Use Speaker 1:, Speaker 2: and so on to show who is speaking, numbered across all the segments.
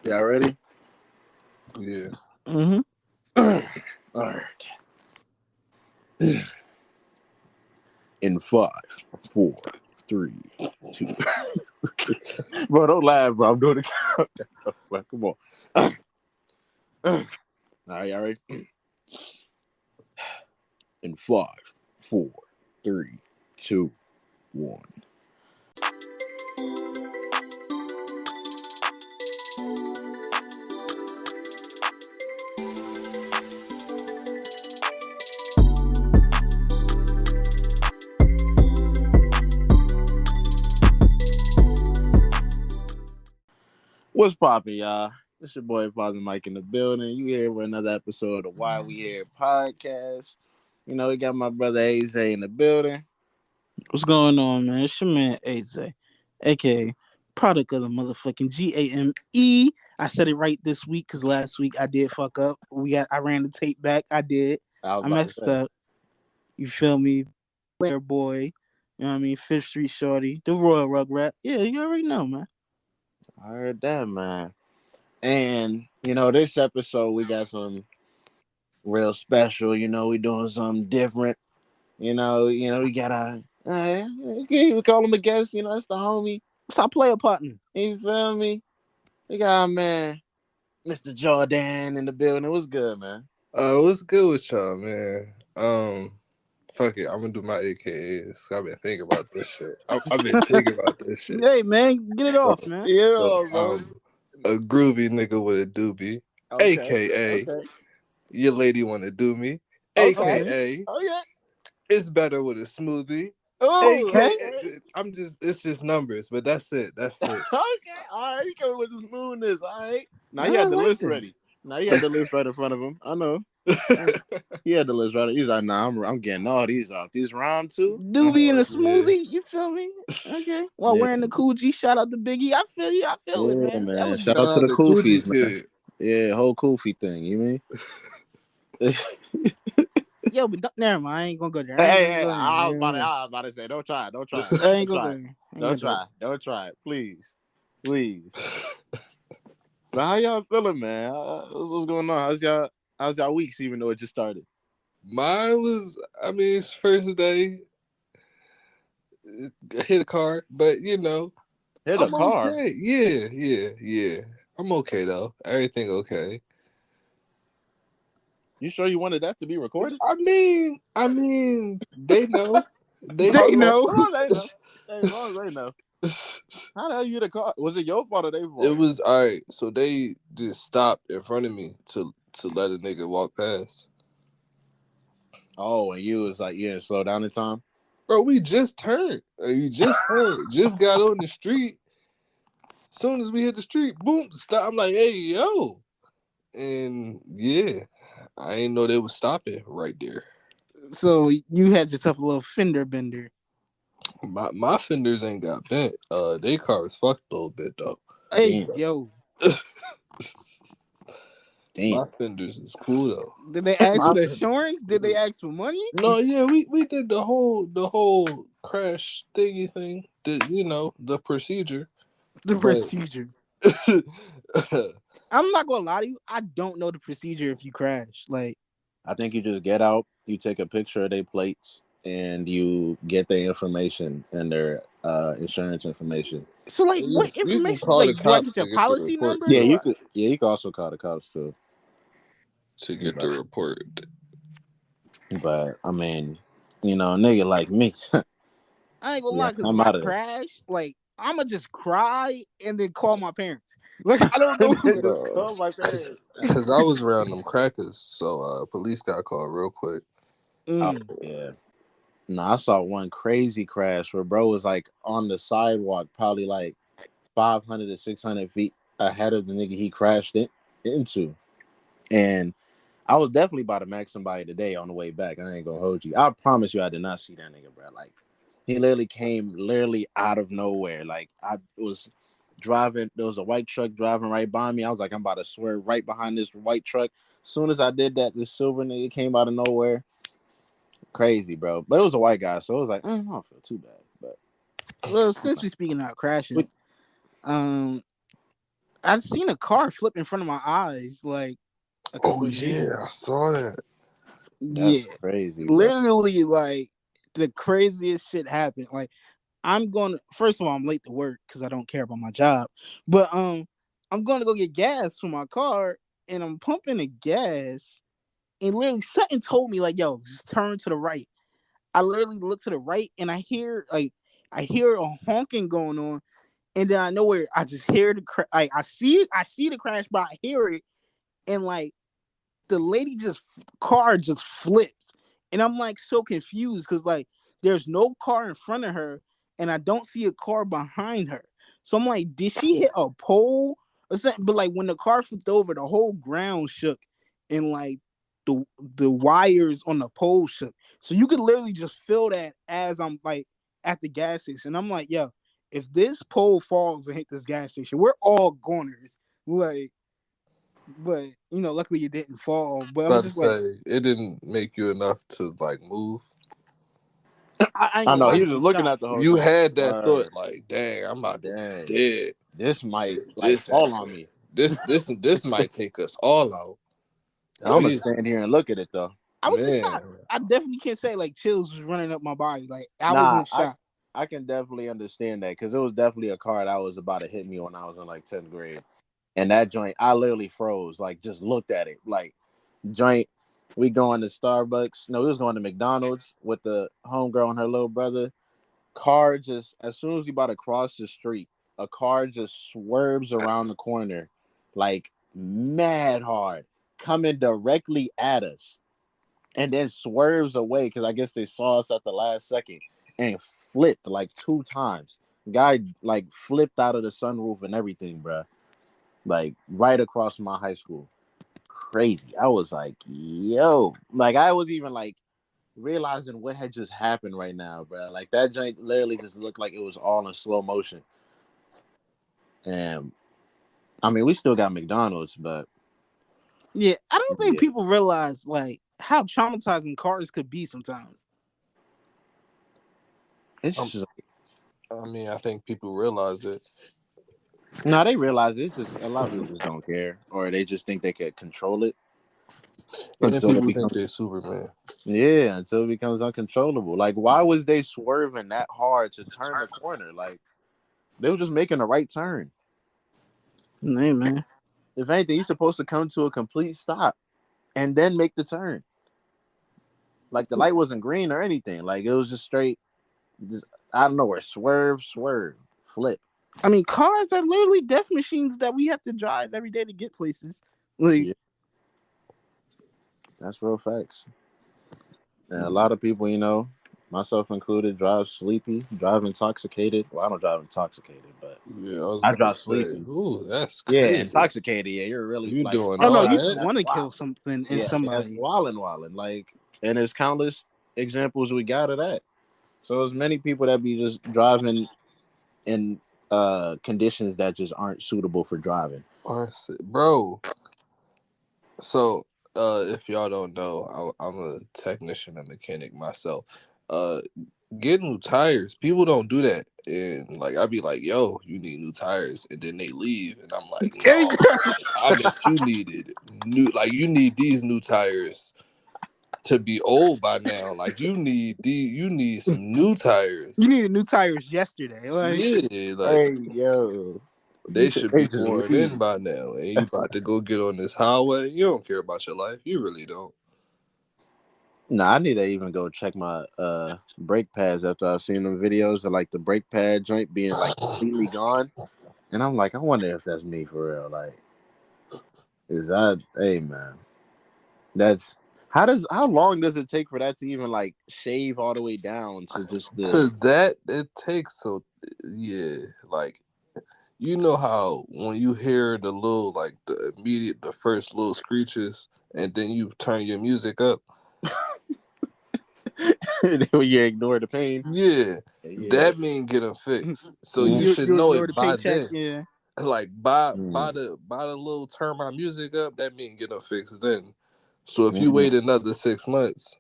Speaker 1: Y'all ready?
Speaker 2: Yeah.
Speaker 3: Mm-hmm.
Speaker 1: All right. In 5, 4, 3, 2. Bro, don't laugh, bro. I'm doing the countdown. Bro, come on. All right, y'all ready? In 5, 4, 3, 2, 1. What's poppin', y'all? It's your boy Father Mike in the building. You here with another episode of Why We Here podcast. You know, we got my brother AZ in the building.
Speaker 3: What's going on, man? It's your man Aze, aka product of the motherfucking GAME. I said it right this week because last week I did fuck up. I ran the tape back. I did.
Speaker 1: I was
Speaker 3: I
Speaker 1: about to
Speaker 3: messed
Speaker 1: say.
Speaker 3: up. You feel me? Blair boy. You know what I mean? Fifth Street Shorty. The Royal Rugrat. Yeah, you already know, man.
Speaker 1: I heard that, man. And, you know, this episode, we got some real special. You know, we doing something different. We got we call him a guest. You know, that's the homie.
Speaker 3: What's our player partner?
Speaker 1: You feel me? We got our man, Mr. Jordan in the building. What's good, man?
Speaker 2: What's good with y'all, man? Fuck it, I'm gonna do my AKAs. I've been thinking about this shit. I've been thinking about this shit.
Speaker 3: Hey, man, get it off, man.
Speaker 1: You know, bro.
Speaker 2: A groovy nigga with a doobie,
Speaker 1: Okay.
Speaker 2: AKA
Speaker 1: Okay.
Speaker 2: your lady wanna do me,
Speaker 1: Okay.
Speaker 2: AKA
Speaker 1: Oh yeah.
Speaker 2: it's better with a smoothie,
Speaker 1: Oh,
Speaker 2: AKA
Speaker 1: okay.
Speaker 2: it's just numbers, but that's it.
Speaker 1: Okay. All right. You coming with the smoothness. All right. Now he
Speaker 3: I
Speaker 1: had the
Speaker 3: like
Speaker 1: list
Speaker 3: that.
Speaker 1: ready. Now he had the list right in front of him. I know. He had the list right. He's like, nah, I'm getting all these off. These round two.
Speaker 3: Doobie in a
Speaker 2: Yeah.
Speaker 3: smoothie, you feel me? Okay. While
Speaker 1: Yeah.
Speaker 3: wearing the cool G, shout out to Biggie. I feel you. I feel it,
Speaker 1: Yeah,
Speaker 3: man.
Speaker 1: man.
Speaker 3: Elegant.
Speaker 1: Shout
Speaker 2: Shout
Speaker 1: out to
Speaker 2: out
Speaker 1: the
Speaker 2: to Coochie
Speaker 1: Koofies, man.
Speaker 2: Kid.
Speaker 1: Yeah, whole Koofy thing. You mean?
Speaker 3: Yo, but never mind. I ain't gonna go there.
Speaker 1: Hey, I was about to say, don't try it. Don't try it.
Speaker 3: I ain't
Speaker 1: Don't
Speaker 3: gonna
Speaker 1: try it.
Speaker 3: go there.
Speaker 1: Don't try it. Please. But how y'all feeling, man? What's going on? How's y'all weeks, even though it just started?
Speaker 2: Mine was, it's first day. Hit a car, but
Speaker 1: Hit a
Speaker 2: I'm
Speaker 1: car.
Speaker 2: okay. Yeah. I'm okay though. Everything okay.
Speaker 1: You sure you wanted that to be recorded?
Speaker 2: They know. They
Speaker 3: They
Speaker 1: Okay,
Speaker 3: know.
Speaker 1: as long as they know. Hey, as long as they know. How the hell you hit a car? Was it your fault or their
Speaker 2: It
Speaker 1: fault?
Speaker 2: was all right. So they just stopped in front of me to let a nigga walk past.
Speaker 1: Oh, and you was like, yeah, slow down the time.
Speaker 2: Bro, we just turned. Just got on the street. As soon as we hit the street, boom, stop. I'm like, hey, yo. And yeah, I didn't know they was stopping right there.
Speaker 3: So you had yourself a little fender bender.
Speaker 2: My fenders ain't got bent. They car was fucked a little bit though.
Speaker 3: Hey,
Speaker 1: Damn.
Speaker 3: yo.
Speaker 2: My fenders is cool though.
Speaker 3: Did they ask for the insurance? Did they ask for money?
Speaker 2: No, yeah, we did the whole crash thingy thing. The procedure.
Speaker 3: The
Speaker 2: But
Speaker 3: procedure. I'm not gonna lie to you. I don't know the procedure if you crash. Like,
Speaker 1: I think you just get out, you take a picture of their plates, and you get their information and their insurance information.
Speaker 3: so like,
Speaker 2: you,
Speaker 3: what
Speaker 2: you can
Speaker 3: information?
Speaker 2: call the
Speaker 3: Like, do I
Speaker 2: cops
Speaker 3: get your
Speaker 2: to get the
Speaker 3: policy
Speaker 2: report
Speaker 3: number?
Speaker 1: Yeah,
Speaker 2: too.
Speaker 1: you could. Yeah, you can also call the cops too.
Speaker 2: To get the report.
Speaker 1: But I mean, nigga like me.
Speaker 3: I ain't gonna
Speaker 1: Yeah,
Speaker 3: lie, because if
Speaker 1: I'm
Speaker 3: I
Speaker 1: out of there.
Speaker 3: crash, like, I'ma just cry and then call my parents. Like, I don't know.
Speaker 1: Oh my god.
Speaker 2: Because I was around them crackers, so police got called real quick.
Speaker 1: Oh yeah. No, I saw one crazy crash where bro was like on the sidewalk, probably like 500 to 600 feet ahead of the nigga he crashed into. And I was definitely about to max somebody today on the way back. I ain't gonna hold you. I promise you, I did not see that nigga, bro. Like, he literally came out of nowhere. Like, I was driving. There was a white truck driving right by me. I was like, I'm about to swerve right behind this white truck. As soon as I did that, this silver nigga came out of nowhere. Crazy, bro. But it was a white guy, so it was like, I don't feel too bad. But
Speaker 3: Well, since we're speaking about crashes, I've seen a car flip in front of my eyes like a
Speaker 2: Oh
Speaker 3: couple of days
Speaker 2: yeah,
Speaker 3: ago.
Speaker 2: I saw that.
Speaker 1: That's
Speaker 3: Yeah,
Speaker 1: crazy, bro.
Speaker 3: literally, like the craziest shit happened. Like I'm going to, first of all, I'm late to work because I don't care about my job. But I'm going to go get gas for my car and I'm pumping the gas and literally something told me like, yo, just turn to the right. I literally look to the right and I hear a honking going on and then I know where I just hear like I see the crash but I hear it and like the lady just car just flips and I'm like so confused because like there's no car in front of her and I don't see a car behind her, so I'm like, did she hit a pole or something? But like when the car flipped over, the whole ground shook and like the wires on the pole shook, so you could literally just feel that as I'm like at the gas station. I'm like, yo, if this pole falls and hit this gas station, we're all goners. Like, but luckily it didn't fall. But I'm
Speaker 2: About to
Speaker 3: just like,
Speaker 2: say it didn't make you enough to like move.
Speaker 3: I ain't
Speaker 1: I
Speaker 3: gonna
Speaker 1: know
Speaker 3: lie,
Speaker 1: he
Speaker 3: I
Speaker 1: was just
Speaker 3: should
Speaker 1: looking
Speaker 3: stop.
Speaker 1: at the whole
Speaker 2: You
Speaker 1: time.
Speaker 2: had that thought
Speaker 1: Word,
Speaker 2: like, dang, I'm about to be
Speaker 1: dang,
Speaker 2: dead.
Speaker 1: this might
Speaker 2: If
Speaker 1: like
Speaker 2: this
Speaker 1: fall on
Speaker 2: happened,
Speaker 1: me.
Speaker 2: this might take us all out.
Speaker 1: I'm gonna stand here
Speaker 2: Jesus,
Speaker 1: and look at it though.
Speaker 3: I was just
Speaker 2: man.
Speaker 3: shocked. I definitely can't say like chills was running up my body. Like I was
Speaker 1: Nah,
Speaker 3: in shock.
Speaker 1: I can definitely understand that because it was definitely a car that was about to hit me when I was in like 10th grade, and that joint I literally froze. Like just looked at it. Like joint, we going to Starbucks. No, we was going to McDonald's with the homegirl and her little brother. Car just as soon as we about to cross the street, a car just swerves around the corner, like mad hard, coming directly at us, and then swerves away because I guess they saw us at the last second and flipped like 2 times. Guy like flipped out of the sunroof and everything, bruh. Like right across my high school. Crazy. I was like, yo, like I was even like realizing what had just happened right now, bro. Like that joint literally just looked like it was all in slow motion. And I mean, we still got McDonald's, but
Speaker 3: Yeah, I don't think
Speaker 1: yeah,
Speaker 3: people realize like how traumatizing cars could be sometimes.
Speaker 1: it's
Speaker 2: Um,
Speaker 1: just
Speaker 2: I mean, I think people realize it,
Speaker 1: no, they realize it's just a lot of people just don't care, or they just think they could control it
Speaker 2: and
Speaker 1: until it
Speaker 2: people think
Speaker 1: becomes
Speaker 2: they're Superman.
Speaker 1: yeah, until it becomes uncontrollable. Like, why was they swerving that hard to turn the corner? Like, they were just making a right turn.
Speaker 3: Hey man.
Speaker 1: If anything, you're supposed to come to a complete stop and then make the turn. Like the light wasn't green or anything. Like it was just straight, just out of nowhere, swerve, swerve, flip.
Speaker 3: I mean, cars are literally death machines that we have to drive every day to get places. Like,
Speaker 1: Yeah, that's real facts. And a lot of people, myself included, drive sleepy, drive intoxicated. Well, I don't drive intoxicated, but
Speaker 2: Yeah, I was
Speaker 1: I
Speaker 2: about
Speaker 1: drive
Speaker 2: to say,
Speaker 1: sleepy.
Speaker 2: ooh, that's
Speaker 1: Yeah,
Speaker 2: crazy.
Speaker 1: intoxicated. Yeah, you're really
Speaker 2: You
Speaker 1: like
Speaker 2: doing
Speaker 3: oh no,
Speaker 2: all
Speaker 3: you
Speaker 1: that's
Speaker 3: just
Speaker 2: that?
Speaker 1: that's
Speaker 3: want to kill
Speaker 1: wild.
Speaker 3: something in
Speaker 1: Yeah, that's
Speaker 3: somebody.
Speaker 1: wilding. Like, and there's countless examples we got of that. So there's many people that be just driving in conditions that just aren't suitable for driving.
Speaker 2: Bro. So, if y'all don't know, I'm a technician and mechanic myself. Uh, get new tires. People don't do that, and like I be like, "Yo, you need new tires," and then they leave, and I'm like, "No, I bet you needed new. Like you need these new tires to be old by now. Like you need some new tires.
Speaker 3: You needed new tires yesterday. Like,
Speaker 2: Yeah, like
Speaker 1: Hey yo, he
Speaker 2: they
Speaker 1: said
Speaker 2: should
Speaker 1: they
Speaker 2: be
Speaker 1: just
Speaker 2: going in
Speaker 1: leave.
Speaker 2: by now, and you about to go get on this highway. You don't care about your life. You really don't.
Speaker 1: Nah, I need to even go check my brake pads after I've seen them videos of like the brake pad joint being like completely gone. And I'm like, I wonder if that's me for real. Like, is that hey man. That's how long does it take for that to even like shave all the way down to just the
Speaker 2: To that, it takes so yeah, like you know how when you hear the little like the first little screeches, and then you turn your music up.
Speaker 1: when you ignore the pain?
Speaker 2: Yeah,
Speaker 1: Yeah.
Speaker 2: that mean get them fixed. So you
Speaker 1: Mm,
Speaker 2: should
Speaker 3: you
Speaker 2: know
Speaker 3: ignore
Speaker 2: it
Speaker 3: the
Speaker 2: by
Speaker 3: paycheck.
Speaker 2: then.
Speaker 3: Yeah.
Speaker 2: Like by
Speaker 1: mm,
Speaker 2: the little turn my music up, that mean get them fixed then. So if you
Speaker 1: mm.
Speaker 2: wait another 6 months,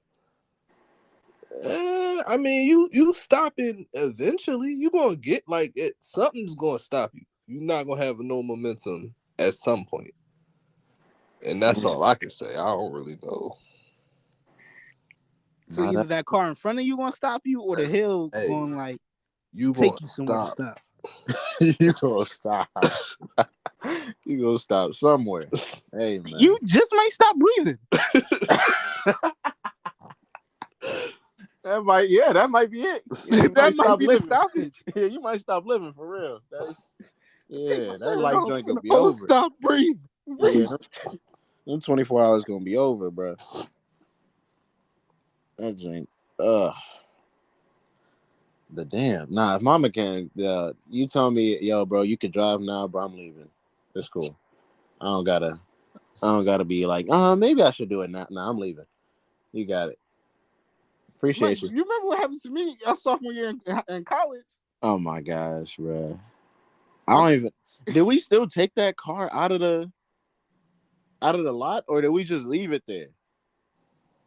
Speaker 2: I mean you stopping eventually. You gonna get like it. Something's gonna stop you. you're not gonna have no momentum at some point. And that's all I can say. I don't really know.
Speaker 3: So either that car in front of you gonna stop you, or the hill going like
Speaker 2: you
Speaker 3: take
Speaker 2: gonna
Speaker 3: you somewhere
Speaker 2: stop.
Speaker 3: to stop.
Speaker 1: You gonna stop. You gonna stop somewhere. Hey man,
Speaker 3: You just might stop breathing.
Speaker 1: that might be it. Yeah,
Speaker 3: That might be the stoppage.
Speaker 1: Yeah, you might stop living for real. That
Speaker 3: shirt
Speaker 1: life
Speaker 3: off
Speaker 1: joint gonna
Speaker 3: and
Speaker 1: be over.
Speaker 3: Stop breathing.
Speaker 1: Yeah, them 24 hours gonna be over, bro. That joint, the damn. Nah, if mama can, you tell me, yo, bro, you can drive now, bro. I'm leaving. It's cool. I don't gotta be like, maybe I should do it now. Nah, I'm leaving. You got it. Appreciate you.
Speaker 3: You remember what happened to me our sophomore year in college?
Speaker 1: Oh my gosh, bro. I don't even. Did we still take that car out of the lot, or did we just leave it there?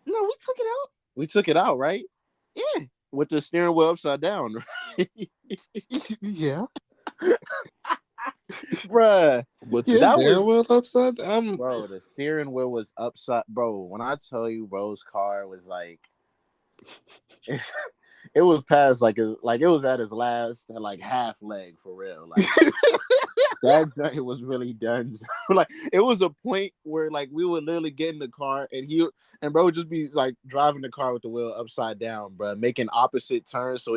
Speaker 3: No, we took it out.
Speaker 1: We took it out, right?
Speaker 3: Yeah.
Speaker 1: With the steering wheel upside down, right?
Speaker 3: Yeah.
Speaker 1: Bruh.
Speaker 2: With the steering wheel upside down?
Speaker 1: Bro, the steering wheel was upside. Bro, when I tell you bro's car was like... It was past like it was at his last like half leg for real. Like that joint was really done. Like it was a point where like we would literally get in the car and bro would just be like driving the car with the wheel upside down, bro, making opposite turns so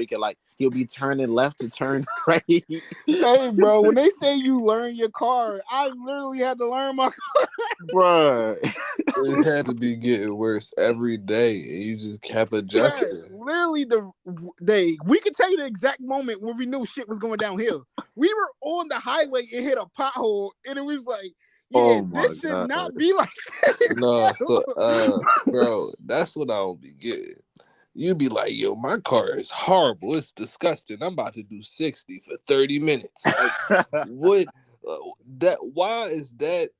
Speaker 1: he'll be turning left to turn right.
Speaker 3: Hey, bro, when they say you learn your car, I literally had to learn my car,
Speaker 1: bro.
Speaker 2: It had to be getting worse every day, and you just kept adjusting.
Speaker 3: Literally, we could tell you the exact moment when we knew shit was going downhill. We were on the highway and hit a pothole, and it was like, this should not be like that.
Speaker 2: No, so bro, that's what I don't be getting. You be like, yo, my car is horrible. It's disgusting. I'm about to do 60 for 30 minutes. Like, what? Why is that?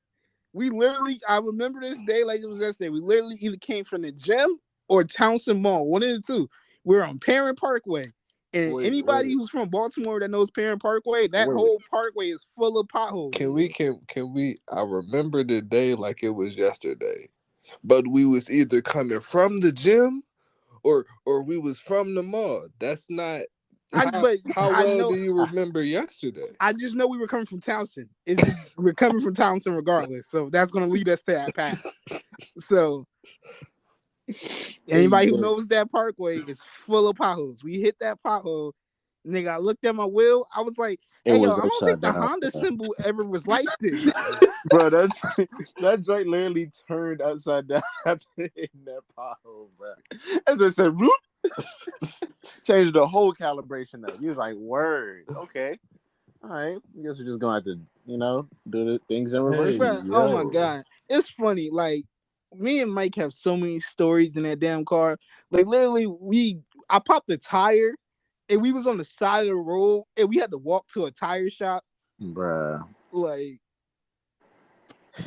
Speaker 3: We literally, I remember this day like it was yesterday. We literally either came from the gym or Townsend Mall, one of the two. We're on Parent Parkway. And anybody who's from Baltimore that knows Parent Parkway, that whole parkway is full of potholes.
Speaker 2: Can we? I remember the day like it was yesterday. But we was either coming from the gym or we was from the mall. That's not... How well do you remember yesterday?
Speaker 3: I just know we were coming from Townsend. It's just we're coming from Townsend regardless. So that's gonna lead us to that path. So anybody who knows that parkway is full of potholes. We hit that pothole. Nigga, I looked at my wheel. I was like, hey, yo, I don't think the Honda symbol ever was like this.
Speaker 1: Bro, that joint literally turned upside down after hitting that pothole, bro. And just said, "Root." Changed the whole calibration up. He was like, word. Okay. All right. I guess we're just going to have to, do the things in reverse.
Speaker 3: Bro, oh, my God. It's funny. Like, me and Mike have so many stories in that damn car. Like, literally, I popped a tire, and we was on the side of the road, and we had to walk to a tire shop.
Speaker 1: Bruh.
Speaker 3: Like.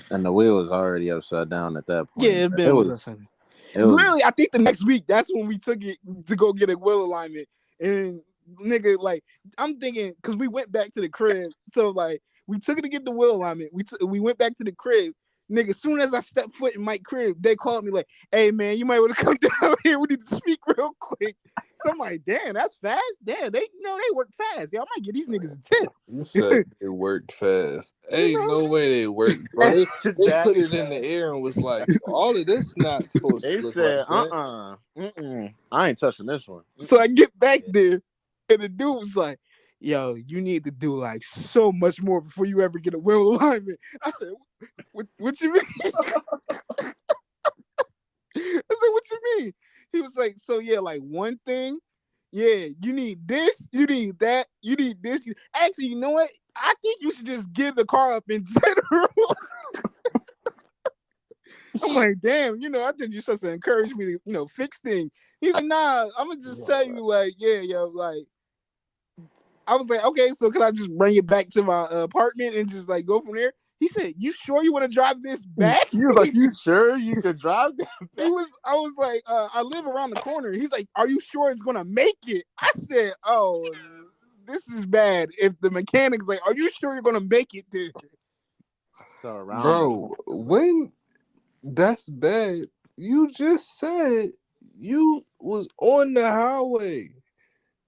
Speaker 1: And the wheel was already upside down at that point.
Speaker 3: Yeah, it was upside down. Really, I think the next week, that's when we took it to go get a wheel alignment. And nigga, like, I'm thinking, because we went back to the crib. So, like, we took it to get the wheel alignment. We went back to the crib. Nigga, as soon as I stepped foot in Mike's crib, they called me like, hey, man, you might want to come down here. We need to speak real quick. So I'm like, damn, that's fast. Damn, they work fast. Y'all might get these niggas a tip.
Speaker 2: You said they worked fast. Ain't no way they worked, bro. They put it in the air and was like, all of this not supposed to look like that.
Speaker 1: I ain't touching this one.
Speaker 3: So I get back there, and the dude was like, yo, you need to do like so much more before you ever get a wheel alignment. I said, what you mean? I said, what you mean? He was like, so yeah, like one thing, yeah, you need this, you need that, you need this. Actually, you know what? I think you should just give the car up in general. I'm like, damn, I think you're supposed to encourage me to, fix things. He's like, nah, I'm gonna just tell you, like, yeah, yo, like, I was like, okay, so can I just bring it back to my apartment and just like go from there? He said, you sure you want to drive this back?
Speaker 1: You like, you sure you could drive that back?
Speaker 3: I was like, I live around the corner. He's like, are you sure it's gonna make it? I said, oh, this is bad. If the mechanic's like, "Are you sure you're gonna make it there?"
Speaker 1: So around the
Speaker 2: Bro, when that's bad, you just said you was on the highway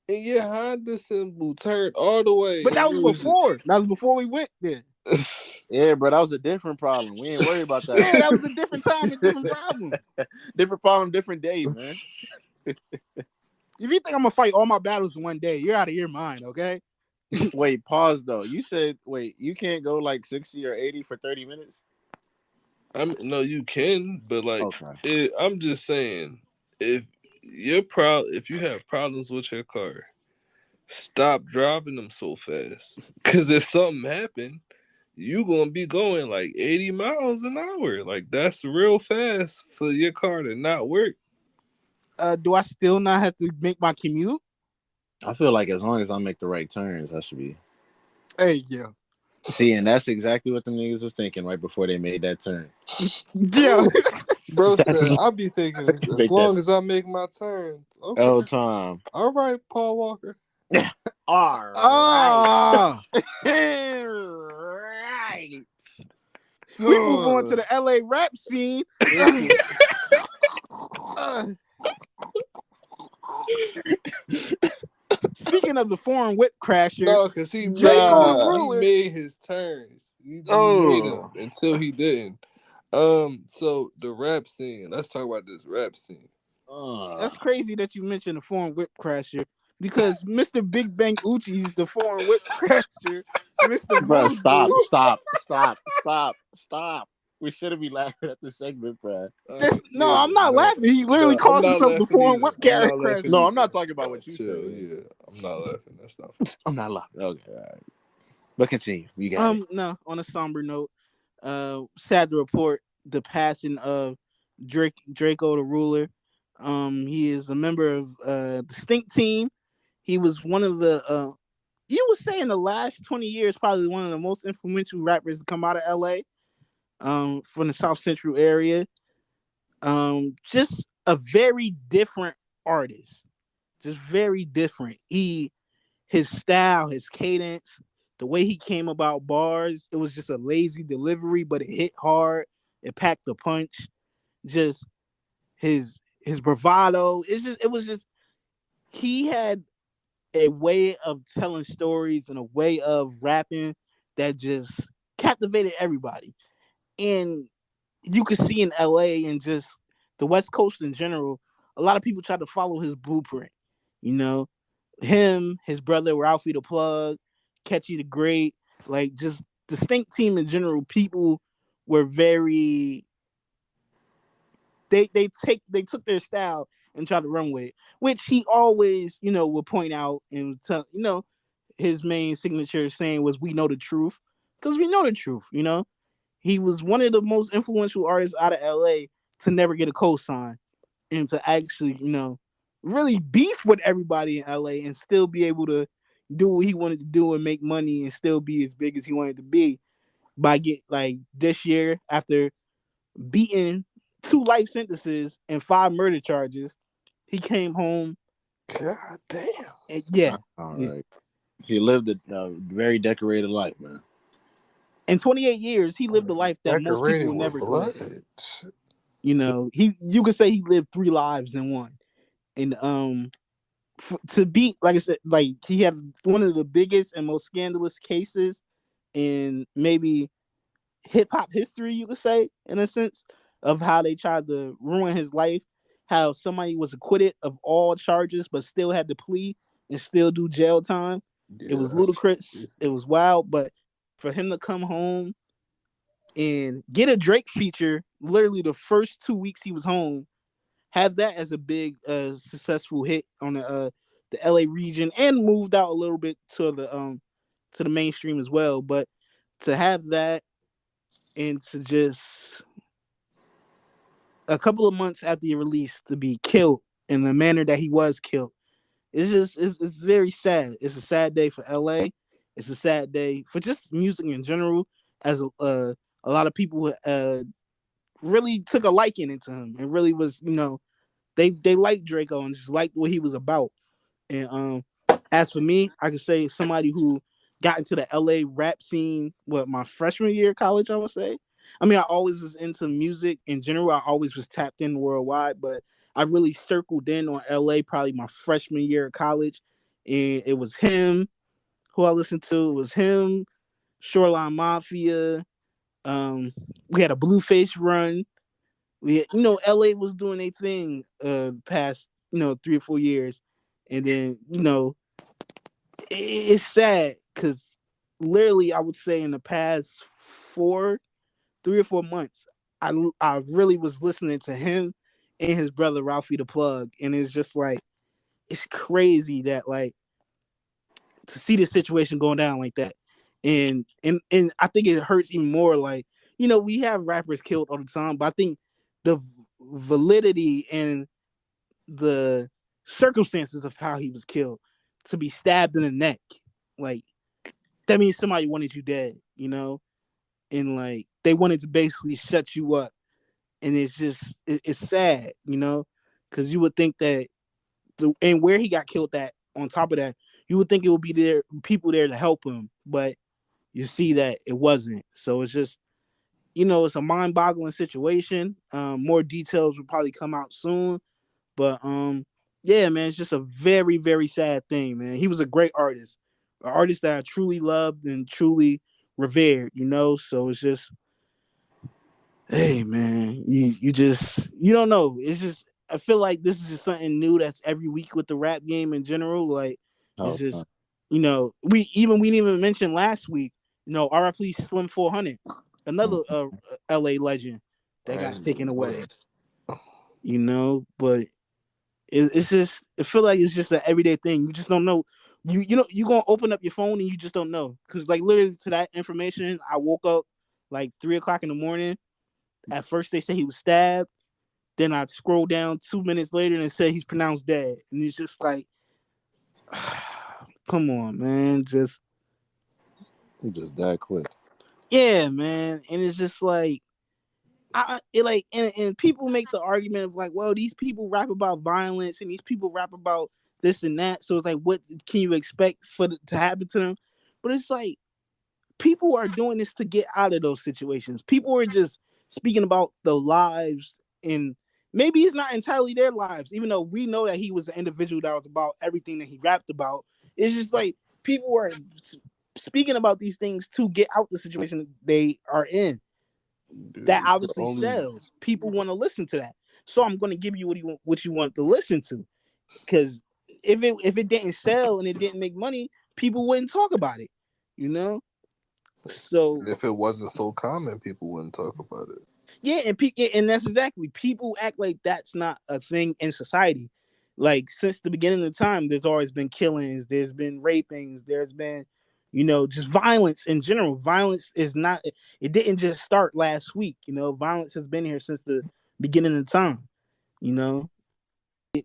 Speaker 2: and your Honda symbol turned all the way.
Speaker 3: But
Speaker 2: And
Speaker 3: that
Speaker 2: you
Speaker 3: was
Speaker 2: was
Speaker 3: before. That was before we went there.
Speaker 2: just...
Speaker 1: yeah, bro, that was a different problem. We ain't worried about that.
Speaker 3: Yeah, that was a different time and different problem.
Speaker 1: Different problem, different day, man.
Speaker 3: If you think I'm gonna fight all my battles in one day, you're out of your mind, okay?
Speaker 1: Wait, pause though. You said wait, you can't go like 60 or 80 for 30 minutes?
Speaker 2: No, you can, but like,
Speaker 1: Okay.
Speaker 2: I'm just saying, if if you have problems with your car, stop driving them so fast. Cause if something happened, you gonna be going like 80 miles an hour. Like that's real fast for your car to not work.
Speaker 3: Do I still not have to make my commute?
Speaker 1: I feel like as long as I make the right turns, I should be.
Speaker 3: Hey, yeah.
Speaker 1: See, and that's exactly what the niggas was thinking right before they made that turn.
Speaker 3: Yeah.
Speaker 2: Bro
Speaker 1: That's
Speaker 2: said, I'll be thinking as
Speaker 1: make
Speaker 2: long
Speaker 1: that
Speaker 2: as I make my turns. Okay.
Speaker 1: oh Tom.
Speaker 2: All right, Paul Walker.
Speaker 1: All right.
Speaker 3: Ah.
Speaker 1: Right.
Speaker 3: We move on to the LA rap scene. Speaking of the foreign whip crasher,
Speaker 2: No, because
Speaker 3: Drakeo the
Speaker 2: he
Speaker 3: Ruler.
Speaker 2: made his turns. He made them
Speaker 1: Oh.
Speaker 2: until he didn't. So the rap scene. Let's talk about this rap scene.
Speaker 3: That's crazy that you mentioned the foreign whip crasher because Mr. Big Bang Uchi's the foreign whip crasher. Mr.
Speaker 1: Bro,
Speaker 3: Boozy.
Speaker 1: stop. We shouldn't be laughing at this segment, bro.
Speaker 3: No, I'm not laughing. He literally
Speaker 2: I'm
Speaker 3: calls
Speaker 2: not
Speaker 3: himself the
Speaker 2: laughing
Speaker 3: foreign
Speaker 2: either.
Speaker 3: whip
Speaker 2: I'm not
Speaker 3: crasher.
Speaker 2: laughing
Speaker 1: No,
Speaker 2: either.
Speaker 1: I'm not talking about what you
Speaker 2: Chill,
Speaker 1: said.
Speaker 2: yeah. I'm not laughing. That's not funny.
Speaker 1: I'm not laughing. Okay, all right. But continue. You got it.
Speaker 3: No, on a somber note, sad to report the passing of Drakeo the Ruler. He is a member of the Stink Team. He was one of the you would say in the last 20 years, probably one of the most influential rappers to come out of LA. From the South Central area. Just a very different artist. Just very different. His style, his cadence, the way he came about bars, it was just a lazy delivery, but it hit hard. It packed the punch. Just his bravado. It was just he had a way of telling stories and a way of rapping that just captivated everybody. And you could see in LA and just the West Coast in general, a lot of people try to follow his blueprint. You know, him, his brother Ralphie the Plug, Catchy the Great, like just the Stink Team in general. People were very they took their style and tried to run with it, which he always would point out and tell his main signature saying was "We know the truth," because we know the truth. He was one of the most influential artists out of LA to never get a cosign and to actually, really beef with everybody in LA and still be able to do what he wanted to do and make money and still be as big as he wanted to be by this year after beating 2 life sentences and 5 murder charges, he came home.
Speaker 2: God damn.
Speaker 3: And yeah.
Speaker 1: All right. He lived a very decorated life, man.
Speaker 3: In 28 years, he lived a life that most people would never live. You could say he lived 3 lives in one. And to beat, like I said, like he had one of the biggest and most scandalous cases in maybe hip hop history, you could say, in a sense, of how they tried to ruin his life. How somebody was acquitted of all charges but still had to plea and still do jail time. It was ludicrous. It was wild. But for him to come home and get a Drake feature literally the first 2 weeks he was home, have that as a big successful hit on the LA region, and moved out a little bit to the mainstream as well. But to have that and to just a couple of months after he released to be killed in the manner that he was killed, it's very sad. It's a sad day for LA. It's a sad day for just music in general, as a lot of people really took a liking into him and really was they liked Draco and just liked what he was about. And As for me, I could say somebody who got into the LA rap scene my freshman year of college, I would say. I mean, I always was into music in general. I always was tapped in worldwide, but I really circled in on LA probably my freshman year of college. And it was him who I listened to. It was him, Shoreline Mafia. Um, we had a Blueface run. LA was doing a thing past, 3 or 4 years. And then, it's sad because literally I would say in the past 3 or 4 months, I really was listening to him and his brother Ralphie the Plug, and it's just like it's crazy that like to see this situation going down like that, and I think it hurts even more. Like we have rappers killed all the time, but I think the validity and the circumstances of how he was killed, to be stabbed in the neck, like that means somebody wanted you dead, and like they wanted to basically shut you up, and it's just it's sad, because you would think that and where he got killed at, on top of that, you would think it would be there people there to help him, but you see that it wasn't. So it's just it's a mind-boggling situation. More details will probably come out soon, but yeah, man, it's just a very, very sad thing, man. He was a great artist, an artist that I truly loved and truly revered, So it's just, hey, man, you just you don't know. It's just I feel like this is just something new that's every week with the rap game in general. Like it's
Speaker 1: Oh,
Speaker 3: just, we didn't even mention last week, RIP Slim 400, another LA legend that got
Speaker 2: And
Speaker 3: taken away. But it's just I feel like it's just an everyday thing. You just don't know. You gonna open up your phone and you just don't know, because like literally to that information, I woke up like 3 o'clock in the morning. At first they said he was stabbed. Then I scroll down 2 minutes later and it said he's pronounced dead. And it's just like, come on, man.
Speaker 1: just that quick.
Speaker 3: Yeah, man. And it's just like, and people make the argument of like, well, these people rap about violence and these people rap about this and that. So it's like, what can you expect to happen to them? But it's like, people are doing this to get out of those situations. People are just speaking about the lives, and maybe it's not entirely their lives, even though we know that he was an individual that was about everything that he rapped about. It's just like people are speaking about these things to get out the situation they are in. That
Speaker 2: dude, the
Speaker 3: obviously
Speaker 2: only
Speaker 3: sells. People want to listen to that. So I'm going to give you what you want to listen to, because if it didn't sell and it didn't make money, people wouldn't talk about it, you know. So
Speaker 2: if it wasn't so common, people wouldn't talk about it.
Speaker 3: yeah, and that's exactly, people act like that's not a thing in society. Like since the beginning of time, there's always been killings, there's been rapings, there's been, just violence in general. Violence is not, it didn't just start last week. Violence has been here since the beginning of time. You know,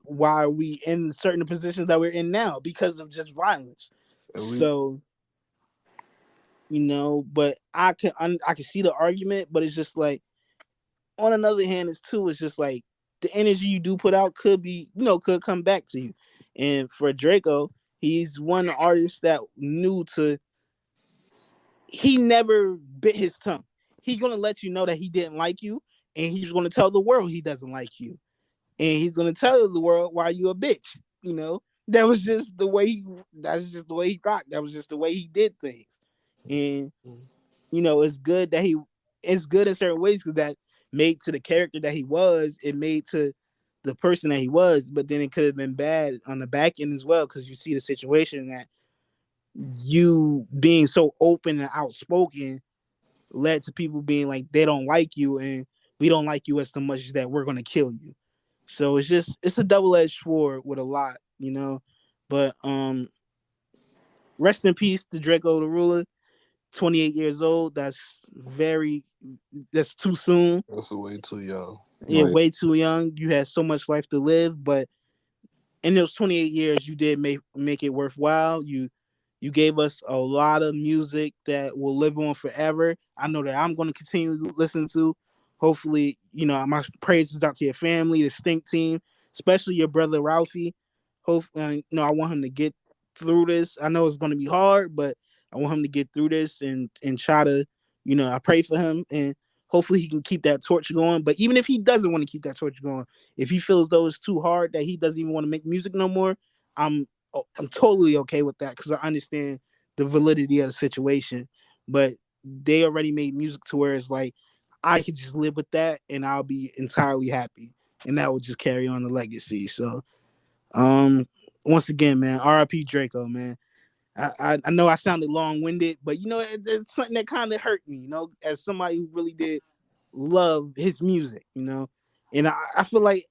Speaker 3: why are we in certain positions that we're in now? Because of just violence.
Speaker 2: And we
Speaker 3: So but I can see the argument, but it's just like, on another hand, it's just like the energy you do put out could be, could come back to you. And for Draco, he's one artist that knew to, he never bit his tongue. He's gonna let you know that he didn't like you, and he's gonna tell the world he doesn't like you, and he's gonna tell the world why you a bitch. That was just the way that's just the way he rocked. That was just the way he did things. And it's good that it's good in certain ways, because that made to the character that he was, it made to the person that he was, but then it could have been bad on the back end as well, because you see the situation that you being so open and outspoken led to people being like, they don't like you, and we don't like you as much that we're going to kill you. So it's a double-edged sword with a lot, but rest in peace to Drakeo the Ruler. 28 years old. That's too soon.
Speaker 2: that's way too young.
Speaker 3: Yeah,
Speaker 1: Like,
Speaker 3: way too young. You had so much life to live, but in those 28 years, you did make it worthwhile. You gave us a lot of music that will live on forever. I know that I'm going to continue to listen to. Hopefully, my praises out to your family, the Stink team, especially your brother Ralphie. Hope I want him to get through this. I know it's going to be hard, but I want him to get through this and try to, I pray for him and hopefully he can keep that torch going. But even if he doesn't want to keep that torch going, if he feels though it's too hard that he doesn't even want to make music no more, I'm I'm totally okay with that because I understand the validity of the situation. But they already made music to where it's like I could just live with that and I'll be entirely happy, and that will just carry on the legacy. So, um, once again, man, R.I.P. Draco, man. I know I sounded long winded, but it's something that kind of hurt me, as somebody who really did love his music, and I feel like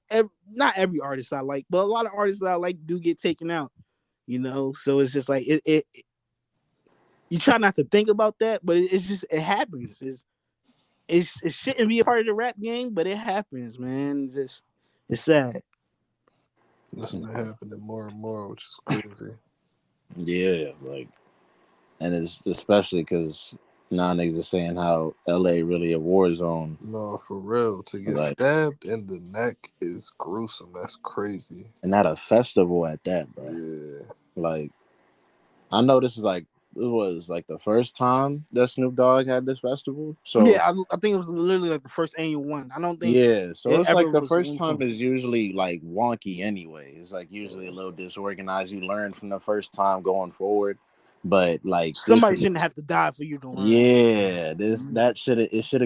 Speaker 3: not every artist I like, but a lot of artists that I like do get taken out, So it's just like you try not to think about that, but it's just it happens. It shouldn't be a part of the rap game, but it happens, man. Just it's sad.
Speaker 2: That's been happening more and more, which is crazy.
Speaker 1: Yeah, like, and it's especially because now niggas are saying how LA really a war zone.
Speaker 2: No, for real. To get
Speaker 1: Like,
Speaker 2: stabbed in the neck is gruesome. That's crazy.
Speaker 1: and at a festival at that, bro.
Speaker 2: Yeah.
Speaker 1: Like, I know this is like it was like the first time that Snoop Dogg had this festival. So
Speaker 3: Yeah, I think it was literally like the first annual one. I don't think
Speaker 1: yeah, so
Speaker 3: it
Speaker 1: it's like
Speaker 3: ever
Speaker 1: the
Speaker 3: was
Speaker 1: first time
Speaker 3: anything.
Speaker 1: is usually like wonky anyway. It's like usually a little disorganized. You learn from the first time going forward, but like this
Speaker 3: Somebody
Speaker 1: was,
Speaker 3: shouldn't have to die for you to learn.
Speaker 1: yeah,
Speaker 3: Mhm.
Speaker 1: that should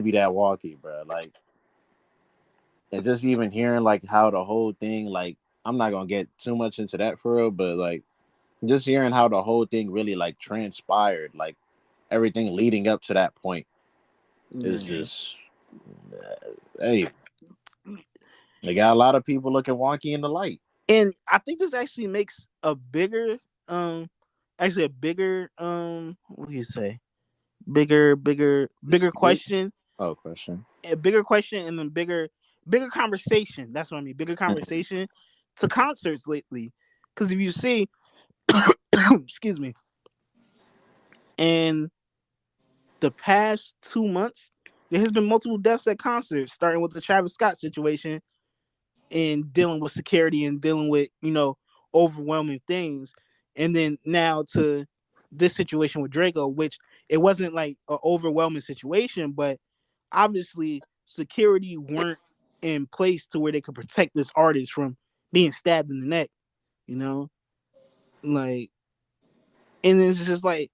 Speaker 1: be that wonky, bro. Like, and just even hearing like how the whole thing, like, I'm not gonna get too much into that for real, but like just hearing how the whole thing really like transpired, like everything leading up to that point is
Speaker 3: Yeah.
Speaker 1: just hey, they got a lot of people looking wonky in the light.
Speaker 3: And I think this actually makes a bigger, actually a bigger, what do you say? Bigger
Speaker 1: Dispute?
Speaker 3: question,
Speaker 1: Oh, question.
Speaker 3: a bigger question, and then bigger conversation. That's what I mean. Bigger conversation to concerts lately, because if you see, excuse me, in the past 2 months, there has been multiple deaths at concerts, starting with the Travis Scott situation and dealing with security and dealing with overwhelming things, and then now to this situation with Draco, which it wasn't like an overwhelming situation, but obviously security weren't in place to where they could protect this artist from being stabbed in the neck, you know, like, and it's just like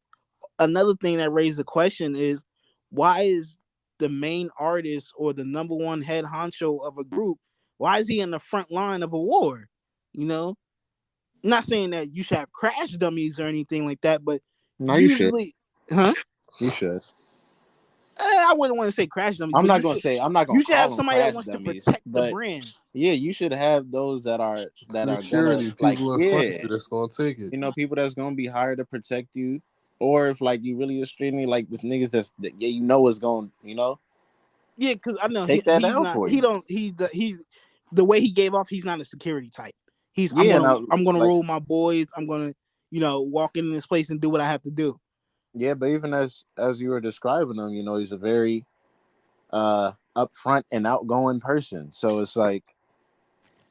Speaker 3: another thing that raised the question is why is the main artist or the number one head honcho of a group, why is he in the front line of a war? You know, not saying that you should have crash dummies or anything like that, but
Speaker 1: No, you should.
Speaker 3: usually, huh?
Speaker 1: You should.
Speaker 3: I wouldn't want to say crash dummies, but
Speaker 1: I'm not gonna
Speaker 3: you should
Speaker 1: call
Speaker 3: have
Speaker 1: them
Speaker 3: somebody that
Speaker 1: crash
Speaker 3: wants to
Speaker 1: dummies,
Speaker 3: protect the
Speaker 1: but
Speaker 3: brand.
Speaker 1: yeah, you should have those that are gonna
Speaker 2: Security,
Speaker 1: like,
Speaker 2: people in front of
Speaker 1: yeah,
Speaker 2: you that's gonna take it.
Speaker 1: people that's gonna be hired to protect you, or if like you really extremely like this niggas that yeah, is going,
Speaker 3: Yeah, because I know
Speaker 1: take that
Speaker 3: he's
Speaker 1: down
Speaker 3: not.
Speaker 1: for
Speaker 3: He
Speaker 1: you.
Speaker 3: don't. He's the way he gave off. He's not a security type. He's
Speaker 1: Yeah, now
Speaker 3: I'm gonna
Speaker 1: like
Speaker 3: roll my boys. I'm gonna walk in this place and do what I have to do.
Speaker 1: yeah, but even as you were describing him, he's a very upfront and outgoing person. So it's like,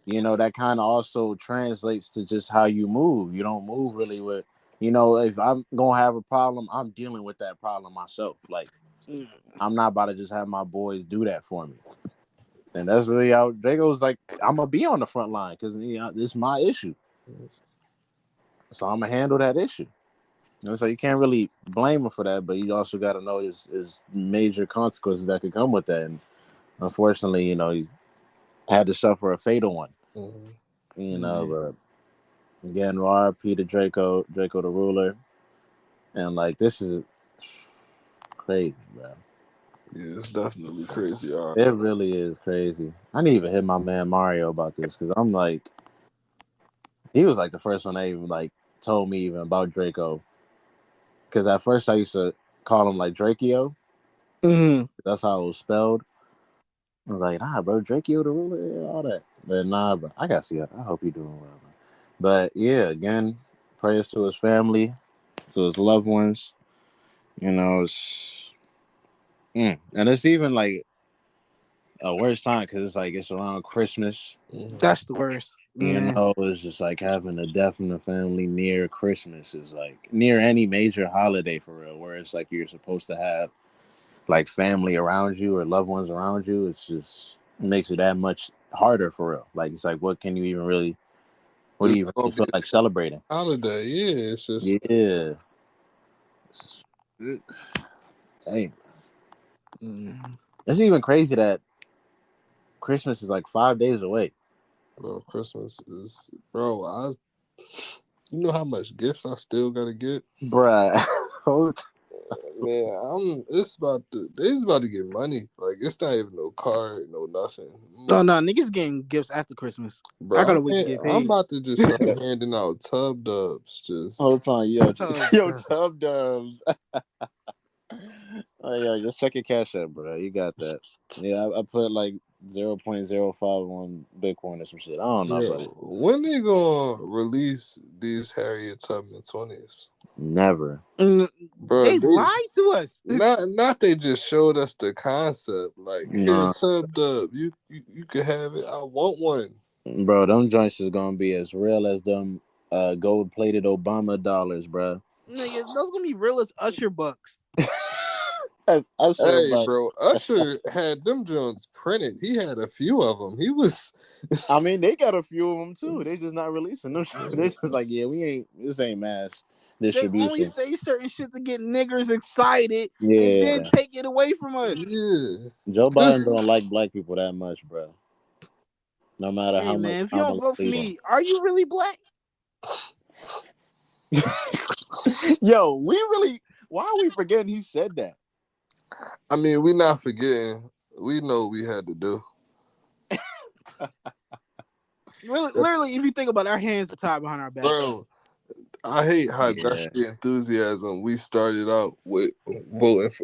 Speaker 1: that kind of also translates to just how you move. You don't move really with, if I'm gonna have a problem, I'm dealing with that problem myself. Like,
Speaker 3: Mm.
Speaker 1: I'm not about to just have my boys do that for me. And that's really how Drago's like, I'm gonna be on the front line because this is my issue. So I'm gonna handle that issue. So you can't really blame him for that, but you also got to know his major consequences that could come with that. And unfortunately, he had to suffer a fatal one.
Speaker 2: Mhm.
Speaker 3: Yeah.
Speaker 1: But again, RP to Draco the Ruler, and like this is crazy, bro.
Speaker 2: Yeah, it's definitely crazy. All
Speaker 1: It
Speaker 2: right.
Speaker 1: really is crazy. I need to even hit my man Mario about this because I'm like, he was like the first one that even like told me even about Draco. Because at first I used to call him like Drakeo.
Speaker 3: Mm.
Speaker 1: That's how it was spelled. I was like, nah, bro, Drakeo the Ruler, yeah, all that. But nah, bro, I gotta see it. I hope he doing well, man. But yeah, again, prayers to his family, to his loved ones. It's and it's even like Worst time because it's like it's around Christmas.
Speaker 3: That's the worst.
Speaker 1: You
Speaker 3: Yeah.
Speaker 1: know, it's just like having a death in the family near Christmas is like near any major holiday for real, where it's like you're supposed to have like family around you or loved ones around you. It's just it makes it that much harder for real. Like it's like what can you even really what do
Speaker 2: It's
Speaker 1: you even
Speaker 2: gonna
Speaker 1: really
Speaker 2: be
Speaker 1: feel like celebrating?
Speaker 2: a holiday. Yeah, it's just
Speaker 1: Yeah. It, hey,
Speaker 2: mm,
Speaker 1: it's even crazy that Christmas is like 5 days away.
Speaker 2: bro. Christmas is bro. You know how much gifts I still gotta get.
Speaker 1: Bruh.
Speaker 2: Man, it's about to. It's about to get money. Like it's not even no card, no nothing.
Speaker 3: Oh no, niggas getting gifts after Christmas. I
Speaker 2: Bro,
Speaker 3: gotta wait to get
Speaker 2: I'm
Speaker 3: paid.
Speaker 2: about to just start handing out tub dubs. Just
Speaker 1: Hold on, yo,
Speaker 3: Oh,
Speaker 1: yo,
Speaker 3: God.
Speaker 1: Tub Dubs. Oh yeah, just check your cash app, bro. You got that. Yeah, I put like 0.05 on Bitcoin or some shit. I don't know,
Speaker 2: yo,
Speaker 1: but
Speaker 2: when they gonna release these Harriet Tubman 20s?
Speaker 1: never.
Speaker 2: Bro,
Speaker 3: They
Speaker 2: they
Speaker 3: lied to us.
Speaker 2: not they just showed us the concept. Like here,
Speaker 1: Nah,
Speaker 2: tub dub, you can have it. I want one.
Speaker 1: bro, them joints is gonna be as real as them gold plated Obama dollars, bro.
Speaker 3: Nigga, those gonna be real as Usher bucks.
Speaker 1: That's Usher,
Speaker 2: Hey,
Speaker 1: but
Speaker 2: bro, Usher had them joints printed. He had a few of them. He was.
Speaker 1: I mean they got a few of them too. They just not releasing them. They just like, yeah, we ain't. This ain't mass
Speaker 3: They only
Speaker 1: distribution.
Speaker 3: say certain shit to get niggers excited and then
Speaker 1: Yeah,
Speaker 3: take it away from us.
Speaker 2: Yeah.
Speaker 1: Joe Biden
Speaker 2: This
Speaker 1: don't like black people that much, bro. No matter
Speaker 3: Hey
Speaker 1: how much
Speaker 3: man, if you don't
Speaker 1: Kamala
Speaker 3: vote for
Speaker 1: hate him.
Speaker 3: me, are you really black?
Speaker 1: Yo, we really. Why are we forgetting he said that?
Speaker 2: I mean, we not forgetting. We know what we had to do.
Speaker 3: Really, literally, if you think about it, our hands are tied behind our back.
Speaker 2: Bro, I hate how
Speaker 1: Yeah,
Speaker 2: gushy enthusiasm we started out with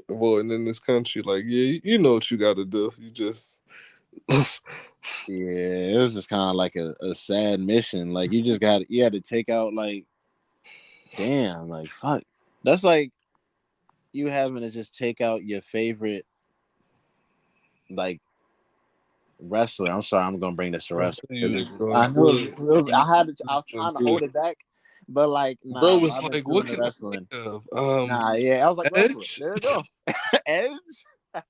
Speaker 2: voting in this country. Like, yeah, you know what you got to do. You just
Speaker 1: yeah. It was just kind of like a sad mission. Like you had to take out like, damn, like fuck. That's like you having to just take out your favorite like wrestler. I'm sorry, I'm gonna bring this to
Speaker 2: I
Speaker 1: wrestling
Speaker 2: knew you
Speaker 1: because
Speaker 2: was
Speaker 1: it's.
Speaker 2: gonna
Speaker 1: I knew
Speaker 2: do it.
Speaker 1: I was
Speaker 2: Gonna
Speaker 1: trying to
Speaker 2: do
Speaker 1: hold
Speaker 2: it.
Speaker 1: it back, but like,
Speaker 2: Bro
Speaker 1: nah, bro,
Speaker 2: was
Speaker 1: I've been
Speaker 2: like,
Speaker 1: too
Speaker 2: what
Speaker 1: into
Speaker 2: can I
Speaker 1: wrestling.
Speaker 2: think of?
Speaker 1: Nah, yeah, I was like wrestler.
Speaker 2: Edge.
Speaker 1: There you go, Edge.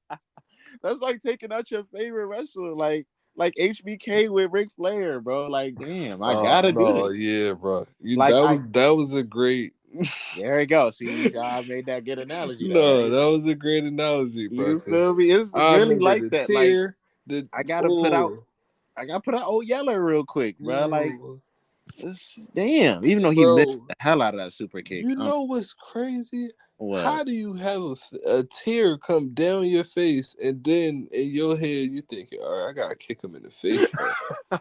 Speaker 1: That's like taking out your favorite wrestler, like HBK with Ric Flair, bro. Like, damn, I
Speaker 2: Oh
Speaker 1: gotta do
Speaker 2: no,
Speaker 1: this.
Speaker 2: yeah, bro.
Speaker 1: Like,
Speaker 2: That was a great.
Speaker 1: there we go. See, I made that good analogy though,
Speaker 2: No,
Speaker 1: right?
Speaker 2: that was a great analogy, bro.
Speaker 1: You
Speaker 2: Because
Speaker 1: feel me? It's
Speaker 2: I
Speaker 1: really
Speaker 2: remember
Speaker 1: like
Speaker 2: the
Speaker 1: that. Like,
Speaker 2: tear. The
Speaker 1: I gotta put out,
Speaker 2: oh,
Speaker 1: I gotta put out Old Yeller real quick, bro. Like,
Speaker 2: bro,
Speaker 1: damn. Even though he missed
Speaker 2: bro.
Speaker 1: the hell out of that super kick.
Speaker 2: You know what's crazy?
Speaker 1: What?
Speaker 2: How do you have a tear come down your face and then in your head you think, all right, I gotta kick him in the face now.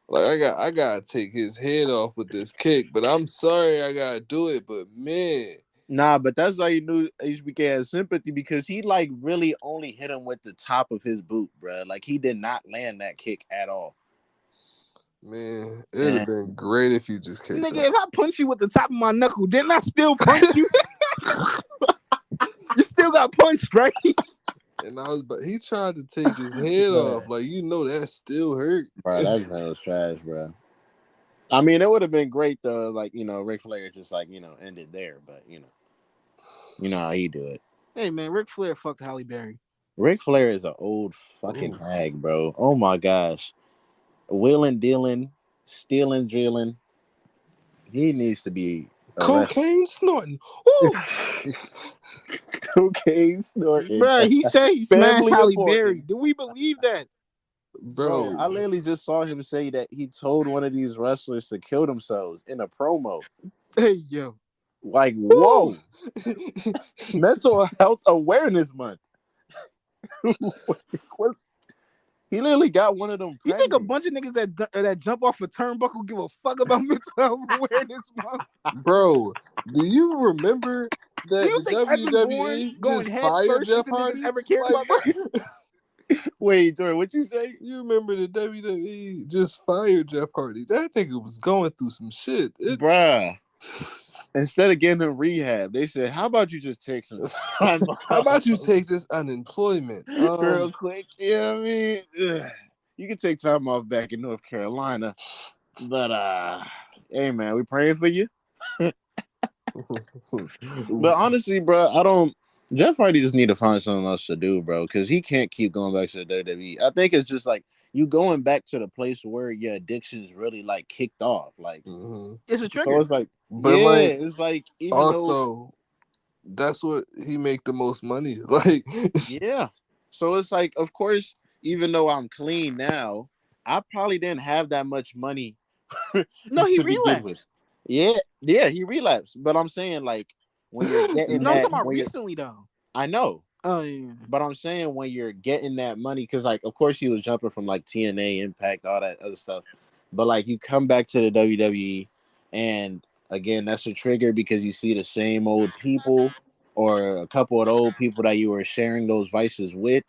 Speaker 2: Like I gotta take his head off with this kick, but I'm sorry I gotta do it. But man,
Speaker 1: Nah, but that's why you knew HBK had sympathy because he like really only hit him with the top of his boot, bro. Like he did not land that kick at all.
Speaker 2: it'd have
Speaker 1: And
Speaker 2: been great if you just kicked him.
Speaker 3: Nigga, if I punch you with the top of my knuckle, didn't I still punch you? You still got punched, right?
Speaker 2: And but he tried to take his head off. Like that still hurt.
Speaker 1: bro, that was trash, bro. I mean, it would have been great though, like Ric Flair just like ended there, but you know how he do it.
Speaker 3: Hey man, Ric Flair fucked Halle Berry.
Speaker 1: Ric Flair is an old fucking
Speaker 2: Oof.
Speaker 1: hag, bro. Oh my gosh, wheeling, dealing, stealing, drilling. He needs to be arrested.
Speaker 2: Cocaine snorting. Ooh.
Speaker 1: Cocaine snorting.
Speaker 3: Bruh, he said he smashed
Speaker 1: Family
Speaker 3: Halle Berry.
Speaker 1: important.
Speaker 3: Do we believe that?
Speaker 1: Bro,
Speaker 2: Bro.
Speaker 1: I literally just saw him say that he told one of these wrestlers to kill themselves in a promo.
Speaker 3: Hey yo.
Speaker 1: Like,
Speaker 2: Woo.
Speaker 1: whoa. Mental Health Awareness Month. What's, he literally got one of them
Speaker 3: You think
Speaker 1: pregnant.
Speaker 3: a bunch of niggas that jump off a turnbuckle give a fuck about mental health awareness month?
Speaker 2: Bro, do you remember
Speaker 3: Do
Speaker 2: that
Speaker 3: you
Speaker 2: the
Speaker 3: think Evan Bourne
Speaker 2: WWE
Speaker 3: going
Speaker 2: just
Speaker 3: head
Speaker 2: fired
Speaker 3: first
Speaker 2: Jeff
Speaker 3: into niggas
Speaker 2: Hardy?
Speaker 3: ever cared
Speaker 2: Like,
Speaker 3: about that?
Speaker 1: Wait, Jordan, what you say?
Speaker 2: you remember the WWE just fired Jeff Hardy? That nigga was going through some shit.
Speaker 1: Bruh. Instead of getting him rehab, they said, "How about you just take some time
Speaker 2: How
Speaker 1: off
Speaker 2: about you take this unemployment?
Speaker 1: real quick?" Yeah, I mean, you can take time off back in North Carolina, but hey man, we praying for you. But honestly, bro, I don't. Jeff Hardy just need to find something else to do, bro, because he can't keep going back to the WWE. I think it's just like you going back to the place where your addiction is really like kicked off. Like,
Speaker 3: It's a
Speaker 1: so
Speaker 3: trigger.
Speaker 1: it's like,
Speaker 2: But
Speaker 1: yeah,
Speaker 2: like,
Speaker 1: it's like even though,
Speaker 2: also, that's what he make the most money. Like,
Speaker 1: yeah. So it's like, of course, even though I'm clean now, I probably didn't have that much money
Speaker 3: No, he
Speaker 1: to begin with.
Speaker 3: relapsed.
Speaker 1: Yeah, yeah, he relapsed. But I'm saying like when you're getting
Speaker 3: No, I'm
Speaker 1: that,
Speaker 3: talking about
Speaker 1: when you're,
Speaker 3: recently though.
Speaker 1: I know.
Speaker 3: Oh yeah.
Speaker 1: But I'm saying when you're getting that money, because like of course he was jumping from like TNA, Impact, all that other stuff. But like you come back to the WWE, and again that's a trigger because you see the same old people or a couple of the old people that you were sharing those vices with,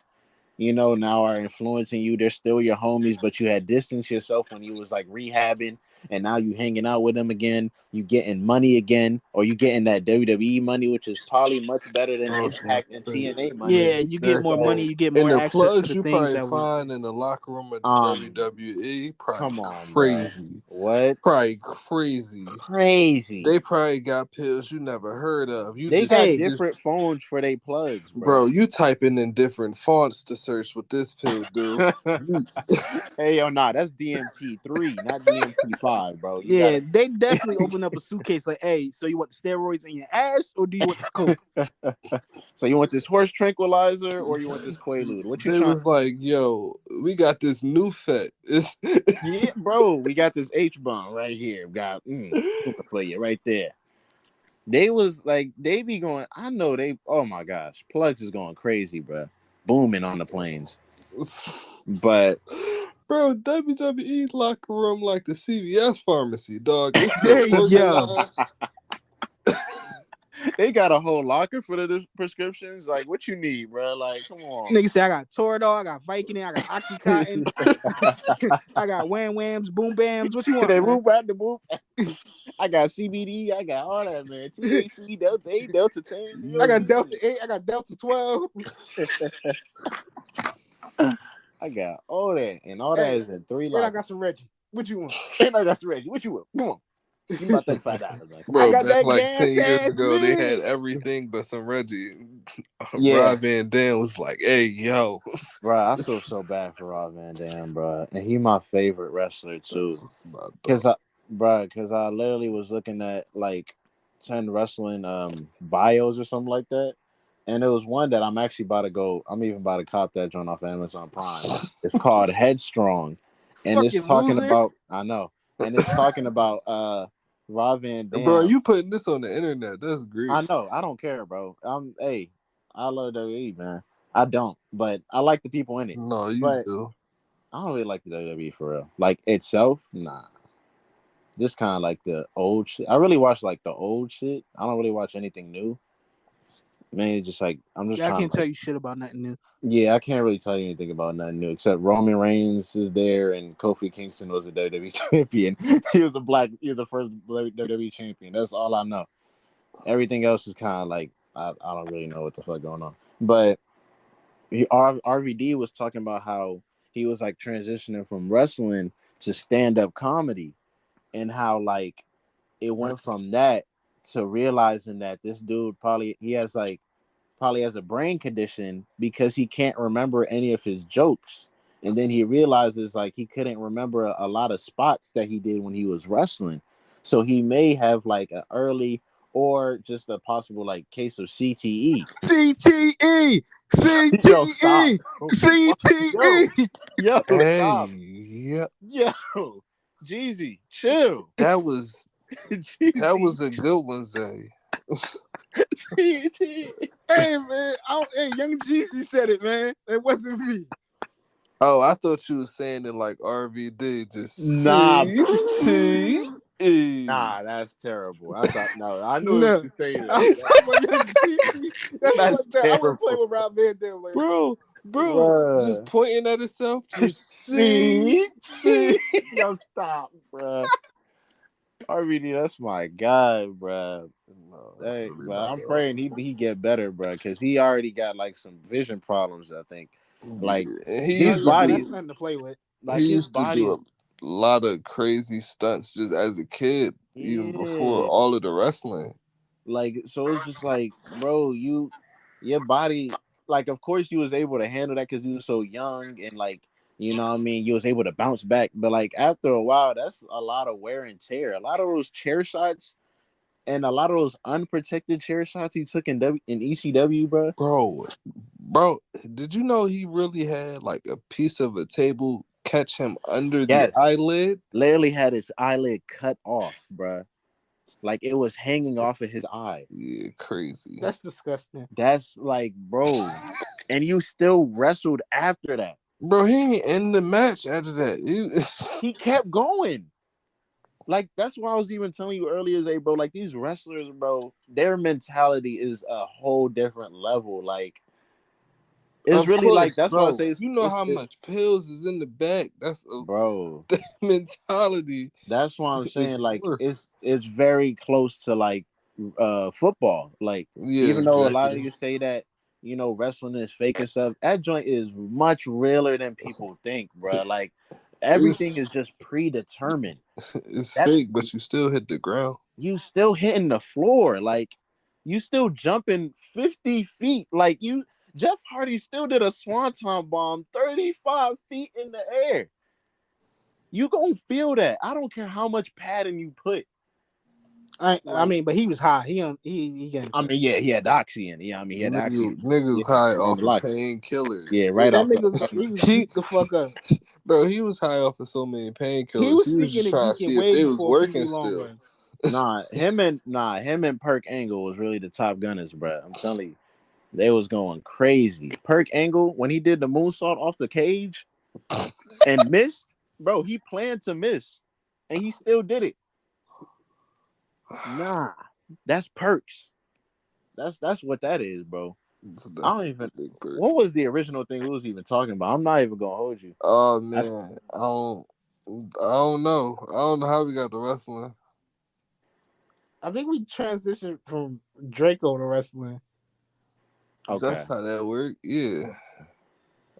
Speaker 1: now are influencing you. They're still your homies, but you had distanced yourself when you was like rehabbing, and now you hanging out with them again. You getting money again, or you getting that WWE money, which is probably much better than
Speaker 2: I was about
Speaker 1: Impact and
Speaker 2: to say,
Speaker 1: TNA money.
Speaker 3: Yeah, you get more money,
Speaker 2: exactly.
Speaker 3: you get
Speaker 2: And
Speaker 3: more
Speaker 2: the
Speaker 3: access to
Speaker 2: plugs
Speaker 3: the
Speaker 2: you
Speaker 3: things
Speaker 2: probably
Speaker 3: that was
Speaker 2: find in the locker room at the
Speaker 1: Um,
Speaker 2: WWE probably
Speaker 1: come on, bro.
Speaker 2: crazy.
Speaker 1: What?
Speaker 2: Probably crazy.
Speaker 1: Crazy.
Speaker 2: They probably got pills you never heard of.
Speaker 1: They got
Speaker 3: Hey,
Speaker 2: Just
Speaker 1: different phones for their plugs, bro.
Speaker 2: bro, you typing in different fonts to search what this pill do. You,
Speaker 1: Hey, yo, nah, that's DMT3, not DMT5, bro. You
Speaker 3: yeah,
Speaker 1: gotta.
Speaker 3: they definitely open up a suitcase like, hey, so you want the steroids in your ass or do you want the scope?
Speaker 1: So you want this horse tranquilizer or you want this Quaalude? What you
Speaker 2: they
Speaker 1: trying?
Speaker 2: was like, yo, we got this new fet. It's
Speaker 1: Yeah, bro, we got this H bomb right here. Got scooping for you right there. They was like, they be going. I know they. Oh my gosh, plugs is going crazy, bro. Booming on the planes, but
Speaker 2: bro, WWE's locker room like the CVS pharmacy, dog. It's so
Speaker 3: Hey, yo.
Speaker 2: organized.
Speaker 1: they got a whole locker for the prescriptions. Like, what you need, bro? Like, come on.
Speaker 3: Nigga say I got Toradol, I got Vicodin, I got Oxycontin, I got Wham Whams, Boom Bams. What you want,
Speaker 1: They
Speaker 3: man?
Speaker 1: move out the move. I got CBD. I got all that, man. THC, Delta 8, Delta 10.
Speaker 3: I got Delta 8, I got Delta 12.
Speaker 1: I got all that, and all that
Speaker 3: Hey,
Speaker 1: is in 3
Speaker 3: and I
Speaker 1: lockers.
Speaker 3: got some Reggie. What you want?
Speaker 1: And I got some Reggie. What you want? Come on. Give me about $35, man. Come
Speaker 3: I
Speaker 1: on.
Speaker 2: Bro,
Speaker 3: got
Speaker 2: back
Speaker 3: that
Speaker 2: like
Speaker 3: gas
Speaker 2: 10 years
Speaker 3: ass
Speaker 2: ago, they had
Speaker 3: man.
Speaker 2: everything but some Reggie.
Speaker 1: Yeah,
Speaker 2: Rob Van Dam was like, hey, yo.
Speaker 1: bro. I feel so bad for Rob Van Dam, bro. And he my favorite wrestler, too.
Speaker 2: That's my dog.
Speaker 1: Because I literally was looking at, like, 10 wrestling bios or something like that. And there was one that I'm actually about to go. I'm even about to cop that joint off Amazon Prime. It's called Headstrong, and it's
Speaker 3: Fucking
Speaker 1: talking
Speaker 3: loser.
Speaker 1: about. I know, and it's talking about Rob Van
Speaker 2: Bro,
Speaker 1: Dam.
Speaker 2: you putting this on the internet. That's
Speaker 1: I
Speaker 2: great.
Speaker 1: know. I don't care, bro. Hey, I love WWE, man. I don't, but I like the people in it.
Speaker 2: No, you
Speaker 1: But
Speaker 2: do.
Speaker 1: I don't really like the WWE for real. Like itself, nah. Just kind of like the old shit. I really watch like the old shit. I don't really watch anything new. Man, just like I'm just
Speaker 3: Yeah, I
Speaker 1: trying
Speaker 3: can't
Speaker 1: to
Speaker 3: tell
Speaker 1: like.
Speaker 3: you shit about nothing new.
Speaker 1: Yeah, I can't really tell you anything about nothing new except Roman Reigns is there and Kofi Kingston was a WWE champion. He was the first WWE champion. That's all I know. Everything else is kind of like I don't really know what the fuck going on. But RVD was talking about how he was like transitioning from wrestling to stand up comedy and how like it went from that to realizing that this dude probably has a brain condition because he can't remember any of his jokes. And then he realizes like he couldn't remember a lot of spots that he did when he was wrestling. So he may have like an early or just a possible like case of CTE.
Speaker 3: CTE,
Speaker 1: Yo, stop.
Speaker 3: CTE,
Speaker 1: Yo,
Speaker 3: CTE.
Speaker 1: yo,
Speaker 2: Hey,
Speaker 1: stop.
Speaker 2: yeah.
Speaker 1: Yo, Jeezy, chill.
Speaker 2: That was
Speaker 1: Jeezy,
Speaker 2: a good one, Zay.
Speaker 1: CTE.
Speaker 3: Hey man, hey, Young Jeezy said it, man. It wasn't me.
Speaker 2: Oh, I thought you were saying it like RVD. Just
Speaker 1: Nah,
Speaker 2: see.
Speaker 1: nah, that's terrible. I thought no, I knew it
Speaker 3: No,
Speaker 1: was say
Speaker 3: I was
Speaker 1: that.
Speaker 3: talking about Young Jeezy. That's what
Speaker 1: That's
Speaker 3: like that. I wouldn't play
Speaker 1: terrible,
Speaker 3: with Rob Van Dam like
Speaker 2: Bro, just
Speaker 1: bruh.
Speaker 2: pointing at itself. Just see.
Speaker 1: See, yo, stop, bruh. RVD, that's my guy, bro.
Speaker 2: No, that's
Speaker 1: Hey,
Speaker 2: really
Speaker 1: but
Speaker 2: my
Speaker 1: I'm
Speaker 2: dog.
Speaker 1: praying he get better, bro, because he already got like some vision problems. I think, like
Speaker 2: Yeah, and he
Speaker 3: Oh
Speaker 1: his
Speaker 2: used to
Speaker 3: yeah,
Speaker 2: do
Speaker 3: that's
Speaker 1: body,
Speaker 3: nothing to play with.
Speaker 1: like
Speaker 2: he
Speaker 1: his
Speaker 2: used to do
Speaker 1: body's
Speaker 2: a lot of crazy stunts just as a kid, even before
Speaker 1: yeah.
Speaker 2: all of the wrestling.
Speaker 1: Like so, it's just like, bro, your body, like, of course you was able to handle that because you was so young and like, you know what I mean, you was able to bounce back. But like after a while, that's a lot of wear and tear. A lot of those chair shots and a lot of those unprotected chair shots he took in ECW, bro.
Speaker 2: Bro, bro, did you know he really had like a piece of a table catch him under the
Speaker 1: Yes,
Speaker 2: eyelid?
Speaker 1: literally had his eyelid cut off, bro. Like it was hanging off of his eye.
Speaker 2: Yeah, crazy.
Speaker 3: That's disgusting.
Speaker 1: That's like, bro, and you still wrestled after that.
Speaker 2: Bro, he ain't in the match after that.
Speaker 1: He kept going. Like that's why I was even telling you earlier, Zay, bro. Like these wrestlers, bro, their mentality is a whole different level. Like it's
Speaker 2: Of
Speaker 1: really like
Speaker 2: course,
Speaker 1: that's why I
Speaker 2: bro.
Speaker 1: say
Speaker 2: You know how much pills is in the bag. That's a
Speaker 1: bro.
Speaker 2: mentality
Speaker 1: That's why I'm
Speaker 2: is
Speaker 1: saying like
Speaker 2: worth.
Speaker 1: it's very close to like football. Like
Speaker 2: Yeah,
Speaker 1: even though a lot of
Speaker 2: exactly.
Speaker 1: you say that wrestling is fake and stuff, that joint is much realer than people think, bro. Like everything is
Speaker 2: It's
Speaker 1: just predetermined.
Speaker 2: it's
Speaker 1: That's
Speaker 2: fake, but you still hit the ground.
Speaker 1: you still hitting the floor. Like you still jumping 50 feet. Like you Jeff Hardy still did a swanton bomb 35 feet in the air. You gonna feel that. I don't care how much padding you put.
Speaker 3: I
Speaker 1: Like,
Speaker 3: mean, but he was high. He getting
Speaker 1: I
Speaker 3: cut.
Speaker 1: mean, yeah, he had Doxy in. Yeah, I mean, he had Doxy.
Speaker 2: Niggas
Speaker 1: Yeah,
Speaker 2: high
Speaker 1: on
Speaker 2: off
Speaker 1: the
Speaker 2: of
Speaker 1: lock.
Speaker 2: painkillers.
Speaker 1: Yeah, right
Speaker 3: That
Speaker 1: off the.
Speaker 3: nigga was he was
Speaker 2: He,
Speaker 3: geeked the fuck up.
Speaker 2: bro, he was high off of so many
Speaker 3: He
Speaker 2: painkillers.
Speaker 3: was
Speaker 2: He was
Speaker 3: speaking
Speaker 2: just
Speaker 3: and
Speaker 2: trying to
Speaker 3: geeking
Speaker 2: see if
Speaker 3: way
Speaker 2: they was
Speaker 3: before
Speaker 2: working
Speaker 3: PB Long
Speaker 2: still.
Speaker 3: Run.
Speaker 1: Him and Perk Angle was really the top gunners, bro. I'm telling you, they was going crazy. Perk Angle when he did the moonsault off the cage and missed, bro. He planned to miss, and he still did it. Nah, that's perks. That's what that is, bro.
Speaker 2: So
Speaker 1: I
Speaker 2: that's
Speaker 1: don't even.
Speaker 2: big perk.
Speaker 1: What was the original thing we was even talking about? I'm not even gonna hold you.
Speaker 2: Oh
Speaker 1: I,
Speaker 2: man, I don't know. I don't know how we got to wrestling.
Speaker 3: I think we transitioned from Draco to wrestling.
Speaker 2: That's
Speaker 1: okay.
Speaker 2: how that worked. Yeah,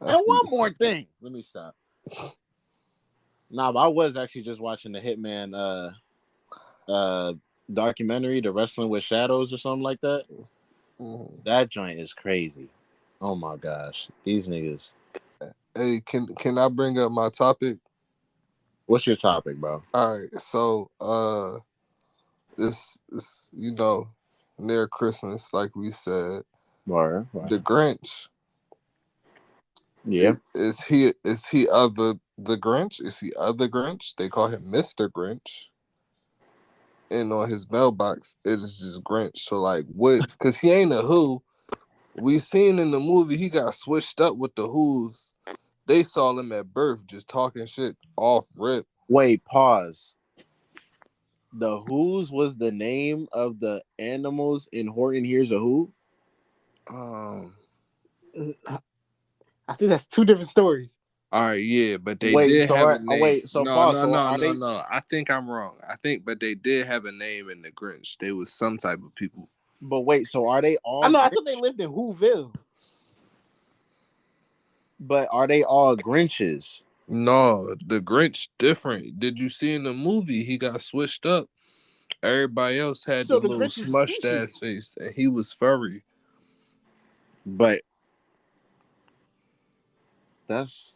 Speaker 1: And
Speaker 2: that's
Speaker 1: one more thing. Let me stop. Nah, but I was actually just watching the Hitman documentary, the Wrestling with Shadows or something like that.
Speaker 2: Mhm.
Speaker 1: That joint is crazy. Oh my gosh. These niggas.
Speaker 2: Hey, can I bring up my topic?
Speaker 1: What's your topic, bro?
Speaker 2: All right, so this near Christmas, like we said,
Speaker 1: Right.
Speaker 2: the Grinch
Speaker 1: Yeah.
Speaker 2: is he of the Grinch? Is he of the Grinch? They call him Mr. Grinch. And on his mailbox, it is just Grinch. So like what? Because he ain't a Who. We seen in the movie he got switched up with the Who's. They saw him at birth just talking shit off rip.
Speaker 1: Wait, pause. The Who's was the name of the animals in Horton Hears a Who?
Speaker 2: Um.
Speaker 3: I think that's two different stories.
Speaker 2: All right, yeah, but they
Speaker 1: Wait,
Speaker 2: did
Speaker 1: so
Speaker 2: have a
Speaker 1: are, oh,
Speaker 2: name.
Speaker 1: wait, so
Speaker 2: No,
Speaker 1: pause.
Speaker 2: no,
Speaker 1: So
Speaker 2: no,
Speaker 1: are
Speaker 2: no,
Speaker 1: they
Speaker 2: no. I think I'm wrong. But they did have a name in the Grinch. They was some type of people.
Speaker 1: but wait, so are they
Speaker 3: I
Speaker 1: all
Speaker 3: know. I thought they
Speaker 1: Grinch?
Speaker 3: lived in Whoville.
Speaker 1: But are they all Grinches?
Speaker 2: No, the Grinch different. Did you see in the movie he got switched up? Everybody else had the
Speaker 3: So the
Speaker 2: little
Speaker 3: Grinch is a
Speaker 2: smushed ass
Speaker 3: species.
Speaker 2: face, and he was furry.
Speaker 1: But that's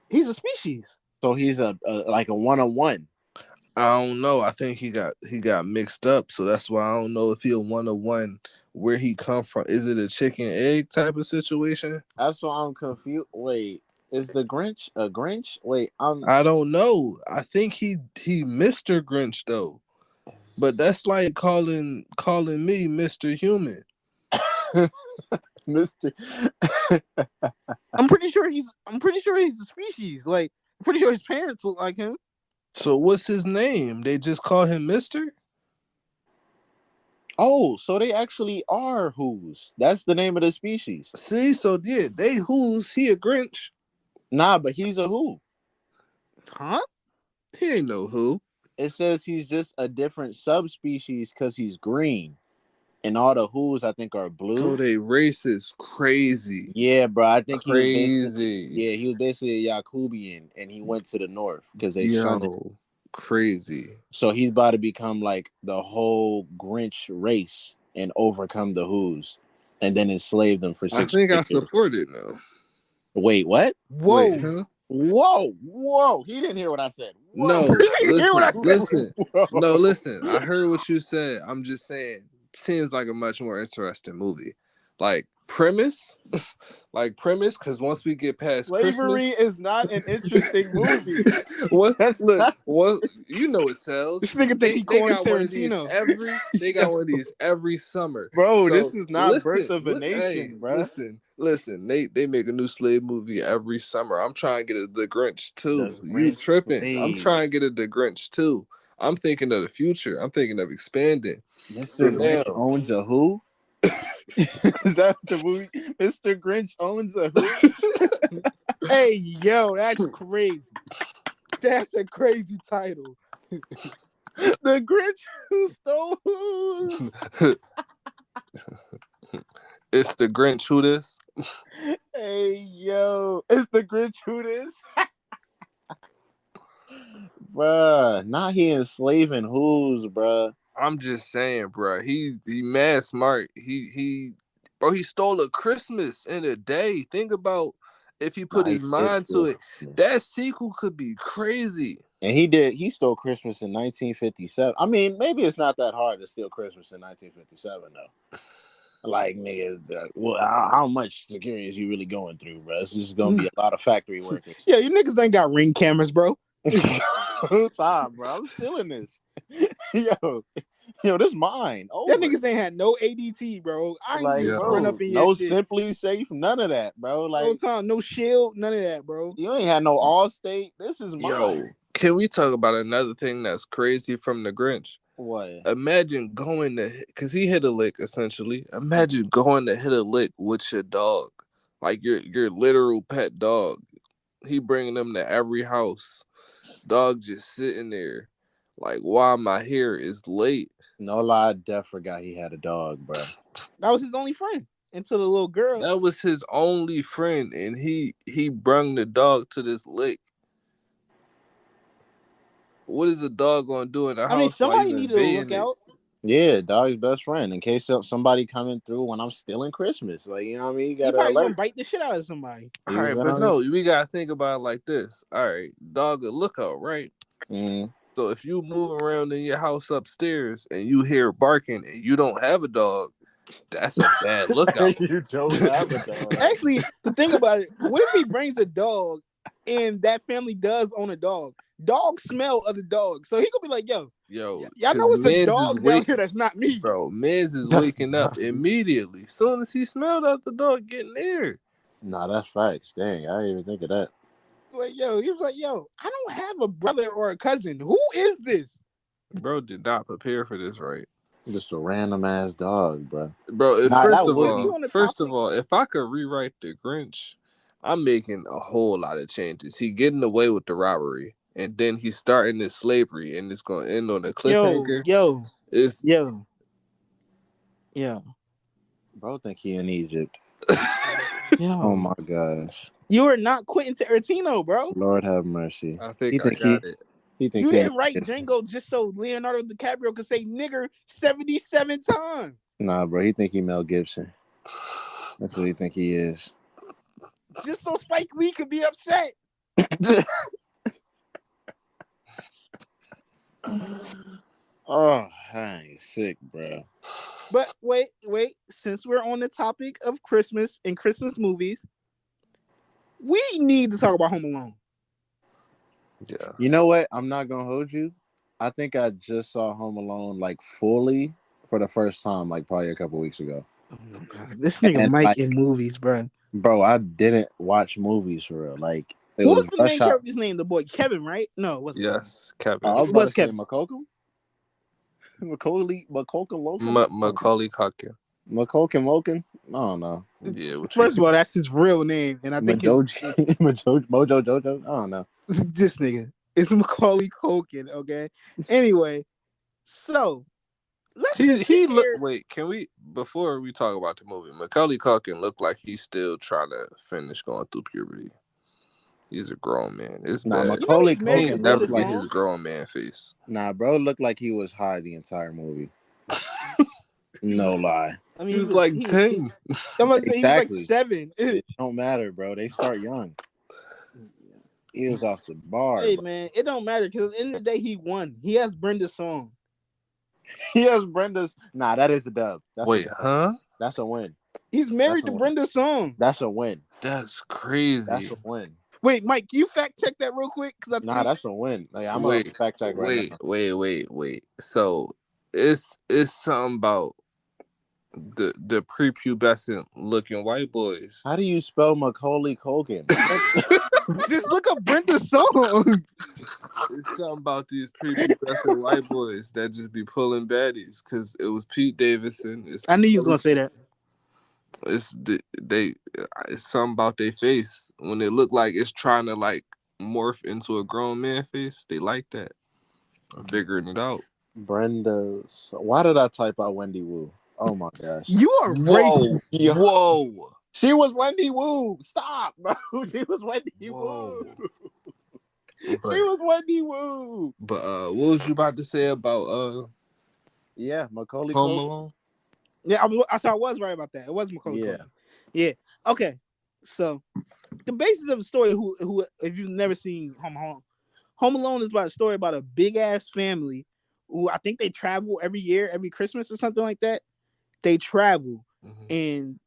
Speaker 3: He's a species.
Speaker 1: so he's a like a one-on-one.
Speaker 2: I don't know. I think he got mixed up, so that's why I don't know if he a 101 where he come from. Is it a chicken egg type of situation?
Speaker 1: That's why I'm confused. Wait, is the Grinch a Grinch? Wait, I'm
Speaker 2: I don't know. I think he Mr. Grinch though. But that's like calling me Mr. Human.
Speaker 1: Mister.
Speaker 3: I'm pretty sure he's a species. Like I'm pretty sure his parents look like him.
Speaker 2: So what's his name? They just call him Mr.?
Speaker 1: Oh, so they actually are Who's. That's the name of the species.
Speaker 2: See, so yeah, they who's he a Grinch?
Speaker 1: Nah, but he's a Who.
Speaker 3: Huh?
Speaker 2: He ain't no who.
Speaker 1: It says he's just a different subspecies because he's green, and all the Who's I think are
Speaker 2: So
Speaker 1: blue.
Speaker 2: they race is crazy.
Speaker 1: Yeah, bro. I think he was basically
Speaker 2: Crazy.
Speaker 1: he was basically a Yakubian, and he went to the north because they shunned it.
Speaker 2: Yo, crazy.
Speaker 1: So he's about to become like the whole Grinch race and overcome the Who's, and then enslave them for
Speaker 2: I think
Speaker 1: 600
Speaker 2: I
Speaker 1: years.
Speaker 2: support it now.
Speaker 1: Wait, what?
Speaker 2: Wait,
Speaker 3: Whoa.
Speaker 2: huh?
Speaker 1: Whoa! He didn't hear what I said. Whoa!
Speaker 2: No,
Speaker 1: He didn't hear what I
Speaker 2: listen.
Speaker 1: said. Whoa.
Speaker 2: No, listen. I heard what you said. I'm just saying, seems like a much more interesting movie. Like premise, because once we get past
Speaker 1: Slavery
Speaker 2: Christmas,
Speaker 1: is not an interesting movie.
Speaker 2: what?
Speaker 1: That's
Speaker 2: Look,
Speaker 1: not.
Speaker 2: what you know it sells.
Speaker 3: This nigga think he
Speaker 2: They
Speaker 3: calling
Speaker 2: got one of these
Speaker 3: Tarantino.
Speaker 2: every. They got one of these every summer.
Speaker 1: Bro, this
Speaker 2: So
Speaker 1: is not Birth
Speaker 2: listen,
Speaker 1: of a
Speaker 2: hey,
Speaker 1: Nation, bro.
Speaker 2: listen. They make a new slave movie every summer. I'm trying to get a The Grinch
Speaker 1: The
Speaker 2: too. You
Speaker 1: Grinch
Speaker 2: tripping? I'm
Speaker 1: slave.
Speaker 2: trying to get a The Grinch too. I'm thinking of the future. I'm thinking of expanding. So
Speaker 1: Mr. Grinch
Speaker 2: now,
Speaker 1: owns a who? Is that the movie? Mr. Grinch owns a who?
Speaker 3: Hey, yo, that's crazy. That's a crazy title.
Speaker 1: The Grinch who stole who's?
Speaker 2: it's the Grinch who this.
Speaker 1: Hey, yo. It's the Grinch who this? Bruh, not he enslaving who's, bruh.
Speaker 2: I'm just saying, bro. He mad smart. Bro. He stole a Christmas in a day. Think about if he put
Speaker 1: Nah, he
Speaker 2: his
Speaker 1: did
Speaker 2: mind
Speaker 1: steal
Speaker 2: to it.
Speaker 1: Christmas.
Speaker 2: That sequel could be crazy.
Speaker 1: And he stole Christmas in 1957. I mean, maybe it's not that hard to steal Christmas in 1957, though. Like, nigga, well, how much security is you really going through, bro? It's just gonna be a lot of factory workers.
Speaker 3: Yeah, you niggas ain't got Ring cameras, bro.
Speaker 1: Time, bro. I'm stealing this. Yo, this mine. Oh,
Speaker 3: That niggas ain't had no ADT, bro. I ain't
Speaker 1: like,
Speaker 3: just
Speaker 2: Yo.
Speaker 3: run up in
Speaker 1: no
Speaker 3: your shit.
Speaker 1: Simply Safe, none of that, bro.
Speaker 3: No
Speaker 1: Like,
Speaker 3: time, no shield, none of that, bro.
Speaker 1: you ain't had no Allstate. This is mine.
Speaker 2: Yo, can we talk about another thing that's crazy from the Grinch?
Speaker 1: What?
Speaker 2: Imagine going to, because he hit a lick essentially. Imagine going to hit a lick with your dog, like your literal pet dog. He bringing them to every house. Dog just sitting there, like, why my hair is late.
Speaker 1: No lie, Def forgot he had a dog, bro.
Speaker 3: That was his only friend until the little girl.
Speaker 2: That was his only friend, and he brung the dog to this lick. What is a dog gonna do in the house?
Speaker 3: I mean, somebody
Speaker 2: while you
Speaker 3: needed to look
Speaker 2: invading it?
Speaker 3: out.
Speaker 1: Yeah, dog's best friend. In case somebody coming through when I'm stealing Christmas, like, you know what I mean. You
Speaker 3: He
Speaker 1: gotta
Speaker 3: probably gonna
Speaker 1: alert.
Speaker 3: bite the shit out of somebody.
Speaker 2: All right, but no, we gotta think about it like this. All right, dog a lookout, right?
Speaker 1: Mm.
Speaker 2: So if you move around in your house upstairs and you hear barking and you don't have a dog, that's a bad lookout.
Speaker 1: You don't have a dog.
Speaker 3: Actually, the thing about it, what if he brings a dog and that family does own a dog? Dogs smell other dogs, so he could be like, "Yo, y'all know it's a dog down here that's not me,
Speaker 2: bro." Mans is waking up immediately. Soon as he smelled out the dog getting there.
Speaker 1: Nah, that's facts. Dang, I didn't even think of that.
Speaker 3: Like, yo, he was like, "Yo, I don't have a brother or a cousin. Who is this?"
Speaker 2: Bro did not prepare for this, right?
Speaker 1: Just a random ass dog, bro.
Speaker 2: Bro,
Speaker 1: Nah,
Speaker 2: first
Speaker 1: that
Speaker 2: of all, if I could rewrite the Grinch, I'm making a whole lot of changes. He getting away with the robbery, and then he's starting this slavery, and it's gonna end on a cliffhanger.
Speaker 3: Yo,
Speaker 2: It's
Speaker 1: Bro think he in Egypt.
Speaker 3: yo.
Speaker 1: Oh my gosh.
Speaker 3: You are not quitting Tarantino, bro.
Speaker 1: Lord have mercy.
Speaker 2: I think I got it.
Speaker 1: He think
Speaker 3: You
Speaker 1: he
Speaker 3: didn't write Django just so Leonardo DiCaprio could say nigger 77 times.
Speaker 1: Nah, bro. He think he Mel Gibson. That's what he think he is.
Speaker 3: Just so Spike Lee could be upset.
Speaker 1: Oh, I ain't sick, bro.
Speaker 3: But wait. Since we're on the topic of Christmas and Christmas movies, we need to talk about Home Alone.
Speaker 2: Yeah.
Speaker 1: You know what? I'm not gonna hold you. I think I just saw Home Alone like fully for the first time, like probably a couple weeks ago.
Speaker 3: Oh my god, this nigga Mike in movies, bro.
Speaker 1: Bro, I didn't watch movies for real. Like,
Speaker 3: what was the main character's name? The boy Kevin, right? No, it wasn't.
Speaker 2: Yes, Kevin.
Speaker 1: I was about to say
Speaker 3: Kevin.
Speaker 1: Macaulay Culkin.
Speaker 2: Macaulay Culkin.
Speaker 1: Moken. I don't know.
Speaker 2: Yeah.
Speaker 3: First of all, that's his real name, and I think
Speaker 1: Mojo Jojo. I don't know.
Speaker 3: This nigga. It's Macaulay Culkin. Okay. Anyway, so let's
Speaker 2: He
Speaker 3: just sit
Speaker 2: he look.
Speaker 3: here.
Speaker 2: Wait, can we before we talk about the movie? Macaulay Culkin looked like he's still trying to finish going through puberty. He's a grown man. It's
Speaker 1: Nah,
Speaker 2: bad.
Speaker 3: You know
Speaker 1: Macaulay
Speaker 3: he's
Speaker 2: He
Speaker 3: married to
Speaker 2: ain't
Speaker 1: Culkin
Speaker 3: Brenda
Speaker 2: never
Speaker 1: looked
Speaker 2: get
Speaker 1: like
Speaker 2: his
Speaker 3: Song.
Speaker 2: grown man face.
Speaker 1: nah, bro, looked like he was high the entire movie. No lie.
Speaker 3: I mean,
Speaker 2: He was like
Speaker 3: he
Speaker 2: 10.
Speaker 3: I'm gonna say he was like
Speaker 1: Exactly.
Speaker 3: 7.
Speaker 1: It don't matter, bro. They start young. He was off the bar,
Speaker 3: Hey
Speaker 1: bro.
Speaker 3: man, it don't matter because at the end of the day he won. He has Brenda Song.
Speaker 1: He has Brenda's. Nah, that is a dub. That's a
Speaker 2: Wait,
Speaker 1: dub.
Speaker 2: huh?
Speaker 1: That's a win.
Speaker 3: He's
Speaker 1: That's
Speaker 3: married
Speaker 1: a
Speaker 3: to
Speaker 1: win.
Speaker 3: Brenda Song.
Speaker 1: That's a win.
Speaker 2: That's
Speaker 1: That's
Speaker 2: crazy.
Speaker 1: a win.
Speaker 3: Wait, Mike, can you fact check that real quick? Because I
Speaker 1: Nah,
Speaker 3: think
Speaker 1: that's a win. Like I'm a
Speaker 2: Wait,
Speaker 1: fact check right now.
Speaker 2: wait. So it's something about the prepubescent looking white boys.
Speaker 1: How do you spell Macaulay Culkin?
Speaker 3: just look up Brenda Song.
Speaker 2: It's something about these prepubescent white boys that just be pulling baddies because it was Pete Davidson.
Speaker 3: I knew you was gonna say that.
Speaker 2: It's something about their face when it look like it's trying to like morph into a grown man face. They like that. I'm figuring it out.
Speaker 1: Brenda's. Why did I type out Wendy Wu? Oh my gosh.
Speaker 3: You are
Speaker 2: Whoa,
Speaker 3: racist.
Speaker 1: Yeah.
Speaker 2: whoa,
Speaker 1: She was Wendy Wu. Stop, bro. She was Wendy
Speaker 2: whoa.
Speaker 1: Wu. She was Wendy Wu.
Speaker 2: But what was you about to say about
Speaker 1: Yeah, Macaulay
Speaker 2: Home
Speaker 1: Culkin.
Speaker 2: Alone?
Speaker 3: Yeah, I was right about that. It was Macaulay
Speaker 1: Yeah.
Speaker 3: Culkin. Yeah. Okay. So the basis of the story, who if you've never seen Home Alone is about a story about a big ass family who I think they travel every year, every Christmas or something like that. They travel, and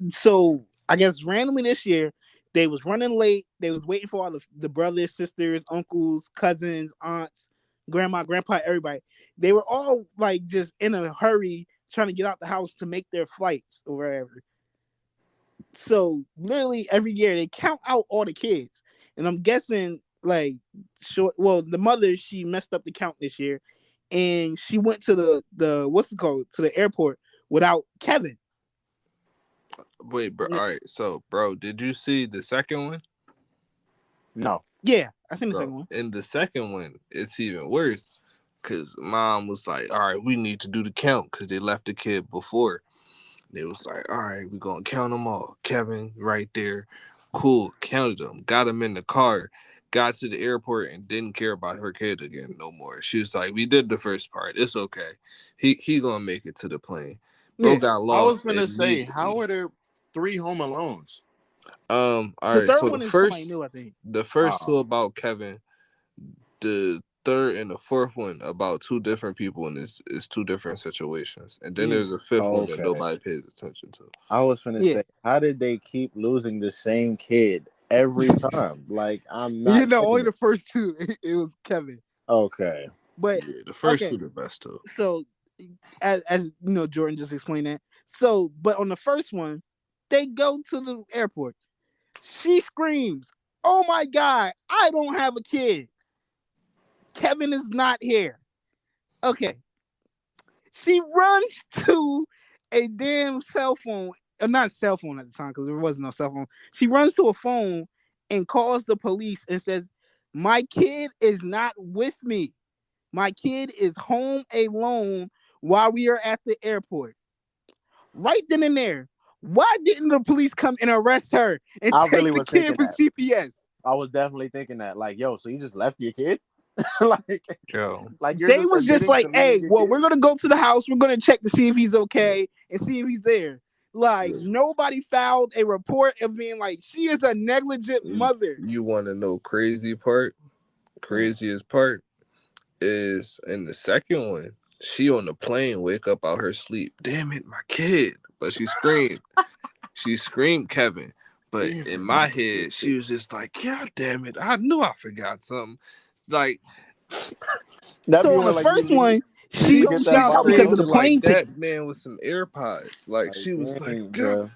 Speaker 3: so I guess randomly this year they was running late. They was waiting for all the brothers, sisters, uncles, cousins, aunts, grandma, grandpa, everybody. They were all like just in a hurry trying to get out the house to make their flights or wherever. So literally every year they count out all the kids, and I'm guessing like short. Well, the mother she messed up the count this year, and she went to the what's it called to the airport without Kevin.
Speaker 2: Wait, bro. All right. So, bro, did you see the second one?
Speaker 1: No.
Speaker 3: Yeah, I seen the
Speaker 2: Bro,
Speaker 3: second one.
Speaker 2: in the second one, it's even worse because mom was like, "All right, we need to do the count because they left the kid before." They was like, "All right, we're gonna count them all." Kevin right there, cool. Counted them, got him in the car, got to the airport, and didn't care about her kid again no more. She was like, "We did the first part. It's okay. He gonna make it to the plane." Bro
Speaker 3: Yeah.
Speaker 2: got
Speaker 1: I was
Speaker 2: lost
Speaker 1: gonna say, how
Speaker 2: immediately.
Speaker 1: are there 3 Home Alones?
Speaker 2: All
Speaker 3: The
Speaker 2: right.
Speaker 3: third
Speaker 2: So
Speaker 3: one is somebody new, I think.
Speaker 2: the first two
Speaker 1: Oh,
Speaker 2: about Kevin. The third and the fourth one about two different people, and it's two different situations. And then
Speaker 3: Yeah.
Speaker 2: there's a fifth one that
Speaker 1: okay.
Speaker 2: nobody pays attention to.
Speaker 1: I was gonna
Speaker 3: Yeah.
Speaker 1: say, how did they keep losing the same kid every time? Like, I'm
Speaker 3: You
Speaker 1: not
Speaker 3: know,
Speaker 1: getting
Speaker 3: only
Speaker 1: it.
Speaker 3: the first two. It was Kevin.
Speaker 1: Okay.
Speaker 3: But
Speaker 2: Yeah, the first two
Speaker 3: okay,
Speaker 2: the best too.
Speaker 3: so as you know, Jordan just explained that. So, but on the first one, they go to the airport. She screams, "Oh my God, I don't have a kid. Kevin is not here." Okay. She runs to a damn cell phone, not cell phone at the time because there wasn't no cell phone. She runs to a phone and calls the police and says, "My kid is not with me. My kid is home alone while we are at the airport." Right then and there, why didn't the police come and arrest her and
Speaker 1: I
Speaker 3: take
Speaker 1: really
Speaker 3: the
Speaker 1: was
Speaker 3: kid
Speaker 1: thinking
Speaker 3: for
Speaker 1: that.
Speaker 3: CPS?
Speaker 1: I was definitely thinking that. Like, yo, so you just left your kid? like,
Speaker 2: Yo,
Speaker 1: like you're
Speaker 3: They
Speaker 1: just
Speaker 3: was just
Speaker 1: admitting
Speaker 3: like,
Speaker 1: to leaving
Speaker 3: "Hey,
Speaker 1: your
Speaker 3: well,
Speaker 1: kid?
Speaker 3: we're gonna go to the house. We're gonna check to see if he's okay and see if he's there." Like nobody filed a report of being like she is a negligent mother.
Speaker 2: you want to know crazy part? Craziest part is in the second one. She on the plane, wake up out her sleep. Damn it, my kid! But she screamed. She screamed Kevin. But in my head, she was just like, "God damn it! I knew I forgot something." Like
Speaker 1: That'd be
Speaker 3: So on
Speaker 1: one
Speaker 3: the
Speaker 1: like
Speaker 3: first
Speaker 1: you
Speaker 3: one,
Speaker 2: she
Speaker 3: she
Speaker 1: get that
Speaker 3: found out
Speaker 1: bottle
Speaker 3: because of
Speaker 1: though.
Speaker 3: the
Speaker 2: sounded like
Speaker 3: plane
Speaker 2: that
Speaker 3: tickets.
Speaker 2: man with some AirPods. Like
Speaker 1: Like,
Speaker 2: she was like,
Speaker 1: dang,
Speaker 2: "God."
Speaker 1: bro.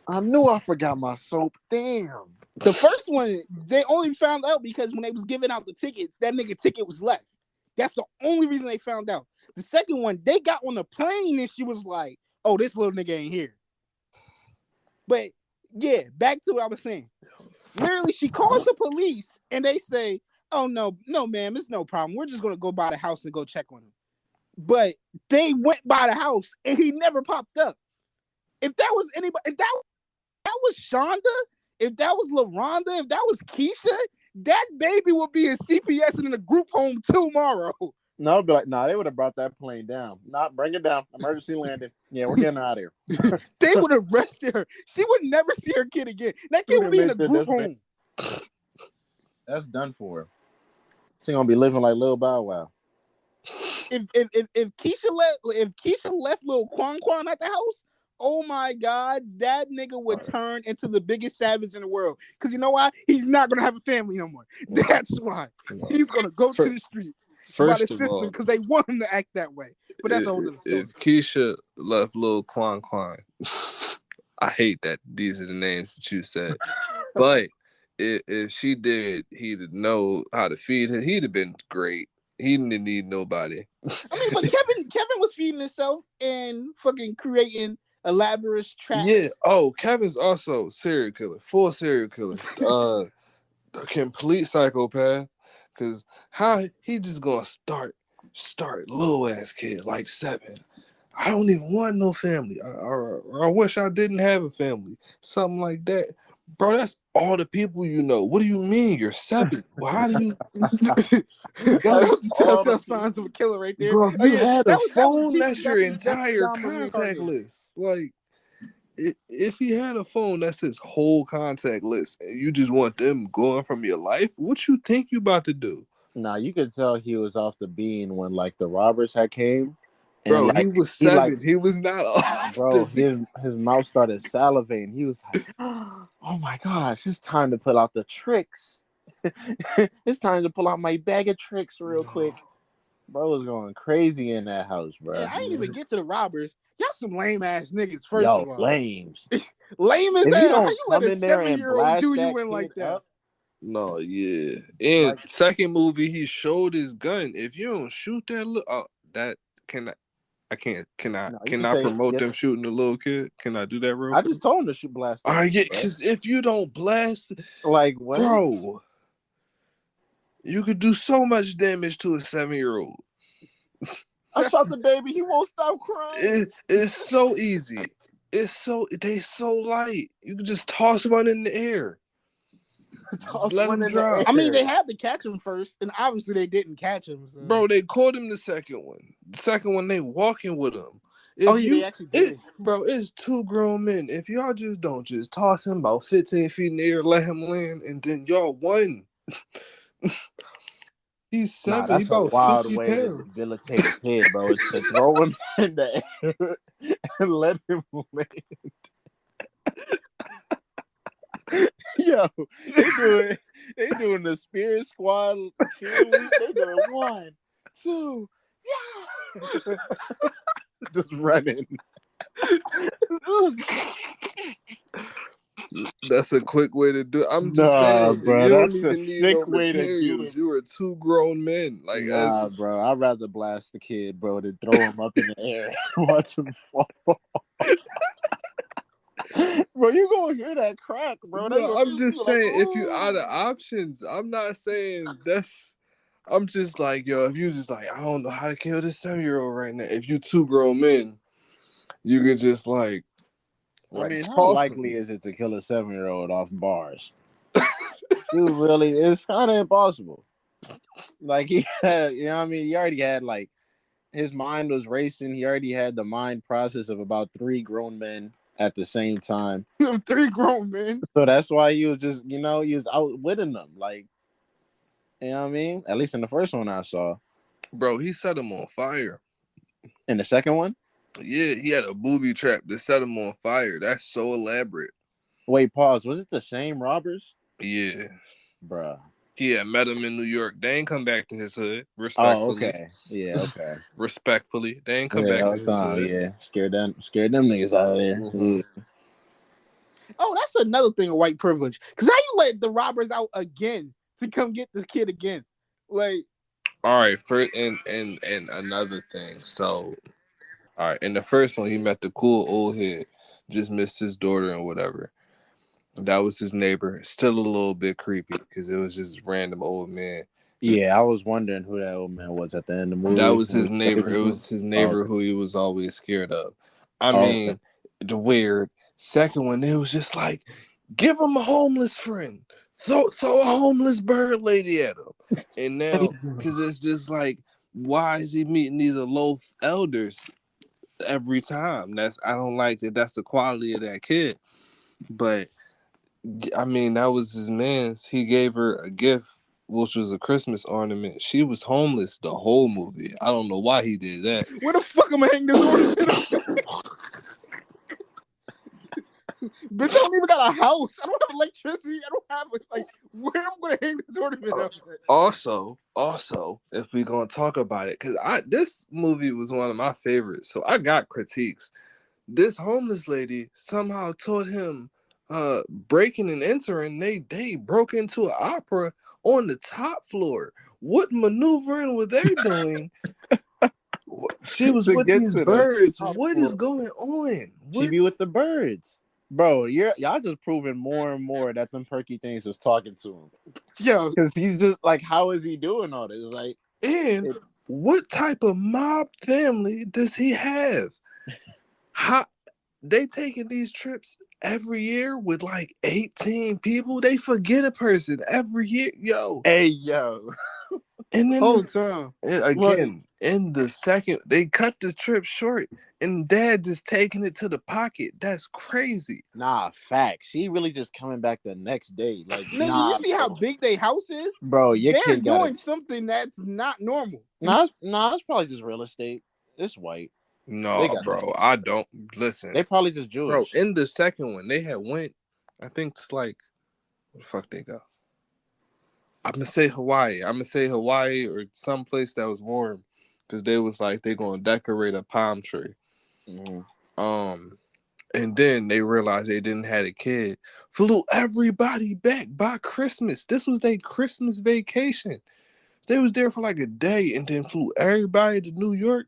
Speaker 1: I knew I forgot my soap. Damn.
Speaker 3: The first one, they only found out because when they was giving out the tickets, that nigga ticket was left. That's the only reason they found out. The second one, they got on the plane and she was like, "Oh, this little nigga ain't here." But yeah, back to what I was saying. Literally, she calls the police and they say, "Oh no, no, ma'am, it's no problem. We're just gonna go by the house and go check on him." But they went by the house and he never popped up. If that was anybody, if that was Shonda, if that was LaRonda, if that was Keisha, that baby would be in CPS and in a group home tomorrow.
Speaker 1: No, but like, nah, they would have brought that plane down. Not bring it down. Emergency landing. Yeah, we're getting out of here.
Speaker 3: They would have arrested her. She would never see her kid again. That kid would be in a group home.
Speaker 1: That's done for her. She gonna be living like Lil Bow Wow.
Speaker 3: If Keisha left Lil Quan at the house, oh my God, that nigga would turn into the biggest savage in the world. Because you know why? He's not gonna have a family no more. That's why. He's gonna go to the streets by the system because they want him to act that way. But that's a whole other story.
Speaker 2: If Keisha left Lil Quan, I hate that these are the names that you said, but if she did, he'd know how to feed him. He'd have been great. He didn't need nobody.
Speaker 3: I mean, but Kevin was feeding himself and fucking creating elaborate traps.
Speaker 2: Yeah. Oh, Kevin's also serial killer, full serial killer, a complete psychopath. Cause how he just gonna start little ass kid like 7. I don't even want no family. I wish I didn't have a family. Something like that. Bro, that's all the people you know. What do you mean? You're 7. Well, how do you...
Speaker 3: That's telltale signs of a killer right there.
Speaker 2: Bro, if you had a phone, that's your
Speaker 3: Jeffrey
Speaker 2: entire
Speaker 3: Dahmer
Speaker 2: contact
Speaker 3: reincarnated.
Speaker 2: list. Like, if he had a phone, that's his whole contact list. And you just want them going from your life? What you think you about to do?
Speaker 1: Nah, you could tell he was off the bean when like the robbers had came. And,
Speaker 2: bro,
Speaker 1: like,
Speaker 2: he was 7. He was not off.
Speaker 1: Bro, his mouth started salivating. He was like, "Oh my gosh, it's time to pull out the tricks. It's time to pull out my bag of tricks real quick." Bro was going crazy in that house, bro.
Speaker 3: Yeah, I didn't even get to the robbers. Y'all some lame ass niggas. First of all,
Speaker 1: lames.
Speaker 3: Lame as hell. How you let a 7-year-old do you in like that?
Speaker 2: No, yeah. And like, second movie, he showed his gun. If you don't shoot that, that cannot. I can't. Can I promote them shooting the little kid? Can I do that real quick?
Speaker 1: I just told him to shoot blast.
Speaker 2: All right, yeah, because if you don't blast,
Speaker 1: like what?
Speaker 2: Bro, you could do so much damage to a 7-year-old.
Speaker 1: I shot the baby. He won't stop crying.
Speaker 2: It's so easy. They so light. You can just toss one in the air. Let him drop.
Speaker 3: I mean, they had to catch him first, and obviously they didn't catch him. So.
Speaker 2: Bro, they caught him the second one. The second one, they walking with him.
Speaker 3: They actually did.
Speaker 2: Bro, it's 2 grown men. If y'all just don't just toss him about 15 feet in the air, let him land, and then y'all won. He's 7.
Speaker 1: That's
Speaker 2: he's about
Speaker 1: a wild
Speaker 2: 50
Speaker 1: way
Speaker 2: pounds.
Speaker 1: to debilitate a kid, bro. Is to throw him in the air and let him land. Yo, they doing the Spirit Squad cheerleading. They doing 1, 2, yeah. Just running.
Speaker 2: That's a quick way to do it. I'm just saying,
Speaker 1: bro,
Speaker 2: you
Speaker 1: that's
Speaker 2: don't
Speaker 1: a
Speaker 2: even need
Speaker 1: sick
Speaker 2: no
Speaker 1: way to do
Speaker 2: materials.
Speaker 1: it.
Speaker 2: You were 2 grown men. Like,
Speaker 1: bro, I'd rather blast the kid, bro, than throw him up in the air and watch him fall. Bro, you gonna hear that crack, bro.
Speaker 2: No, I'm just saying, if you out of options, I'm not saying that's. I'm just like, yo, if you just like, I don't know how to kill this 7-year-old right now. If you 2 grown men, you could just like
Speaker 1: I mean, how likely is it to kill a 7-year-old off bars? It's kind of impossible. Like he had, you know what I mean? He already had like, his mind was racing. He already had the mind process of about 3 grown men at the same time.
Speaker 3: 3 grown men.
Speaker 1: So that's why he was just, he was outwitting them. Like, you know what I mean? At least in the first one I saw.
Speaker 2: Bro, he set him on fire.
Speaker 1: In the second one?
Speaker 2: Yeah, he had a booby trap to set him on fire. That's so elaborate.
Speaker 1: Wait, pause. Was it the same robbers?
Speaker 2: Yeah.
Speaker 1: Bruh.
Speaker 2: He had met him in New York. They ain't come back to his hood. Respectfully.
Speaker 1: Oh, okay. Yeah, okay.
Speaker 2: Respectfully. They ain't come back to his hood.
Speaker 1: Yeah. Scared them niggas out of there. Mm-hmm. Yeah.
Speaker 3: Oh, that's another thing of white privilege. Because how you let the robbers out again to come get this kid again? Like,
Speaker 2: all right, and another thing. So, all right, in the first one, he met the cool old head, just missed his daughter and whatever. That was his neighbor. Still a little bit creepy because it was just random old man.
Speaker 1: Yeah, I was wondering who that old man was at the end of the
Speaker 2: That
Speaker 1: movie.
Speaker 2: was his neighbor. It was his
Speaker 1: Oh,
Speaker 2: neighbor who he was always scared of. I
Speaker 1: okay.
Speaker 2: mean, the weird second one, it was just like, give him a homeless friend. Throw a homeless bird lady at him. And now, because it's just like, why is he meeting these aloof elders every time? I don't like that. That's the quality of that kid. But I mean, that was his man's. He gave her a gift, which was a Christmas ornament. She was homeless the whole movie. I don't know why he did that.
Speaker 3: Where the fuck am I hanging this ornament up? Bitch, I don't even got a house. I don't have electricity. I don't have like where am I gonna hang this ornament up?
Speaker 2: Also, if we're gonna talk about it, because this movie was one of my favorites, so I got critiques. This homeless lady somehow taught him breaking and entering. They broke into an opera on the top floor. What maneuvering were they doing? She was
Speaker 1: To
Speaker 2: with
Speaker 1: get
Speaker 2: these
Speaker 1: to the
Speaker 2: birds.
Speaker 1: top
Speaker 2: What
Speaker 1: floor.
Speaker 2: is going on?
Speaker 1: She
Speaker 2: What?
Speaker 1: be with the birds. Bro, y'all just proving more and more that them perky things was talking to him.
Speaker 3: Yo,
Speaker 1: Because he's just like, how is he doing all this? Like,
Speaker 2: And what type of mob family does he have? How they taking these trips every year with like 18 people? They forget a person every year, yo.
Speaker 1: hey, yo.
Speaker 2: And then
Speaker 3: whole
Speaker 2: this
Speaker 3: time. Look,
Speaker 2: again in the second, they cut the trip short, and Dad just taking it to the pocket. That's crazy.
Speaker 1: Nah, facts. She really just coming back the next day. Like,
Speaker 3: nigga, you
Speaker 1: nah,
Speaker 3: see how big their house is?
Speaker 1: bro, your
Speaker 3: They're
Speaker 1: kid got
Speaker 3: doing
Speaker 1: it.
Speaker 3: something that's not normal.
Speaker 1: Nah, it's probably just real estate. It's white. They
Speaker 2: No,
Speaker 1: got
Speaker 2: bro, I don't listen,
Speaker 1: They probably just
Speaker 2: bro.
Speaker 1: Jewish.
Speaker 2: In the second one, they had went, I think it's like, where the fuck they go? I'm gonna say Hawaii. I'm gonna say Hawaii or someplace that was warm, because they was like they gonna decorate a palm tree.
Speaker 1: Mm-hmm.
Speaker 2: And then they realized they didn't have a kid. Flew everybody back by Christmas. This was their Christmas vacation. They was there for like a day and then flew everybody to New York.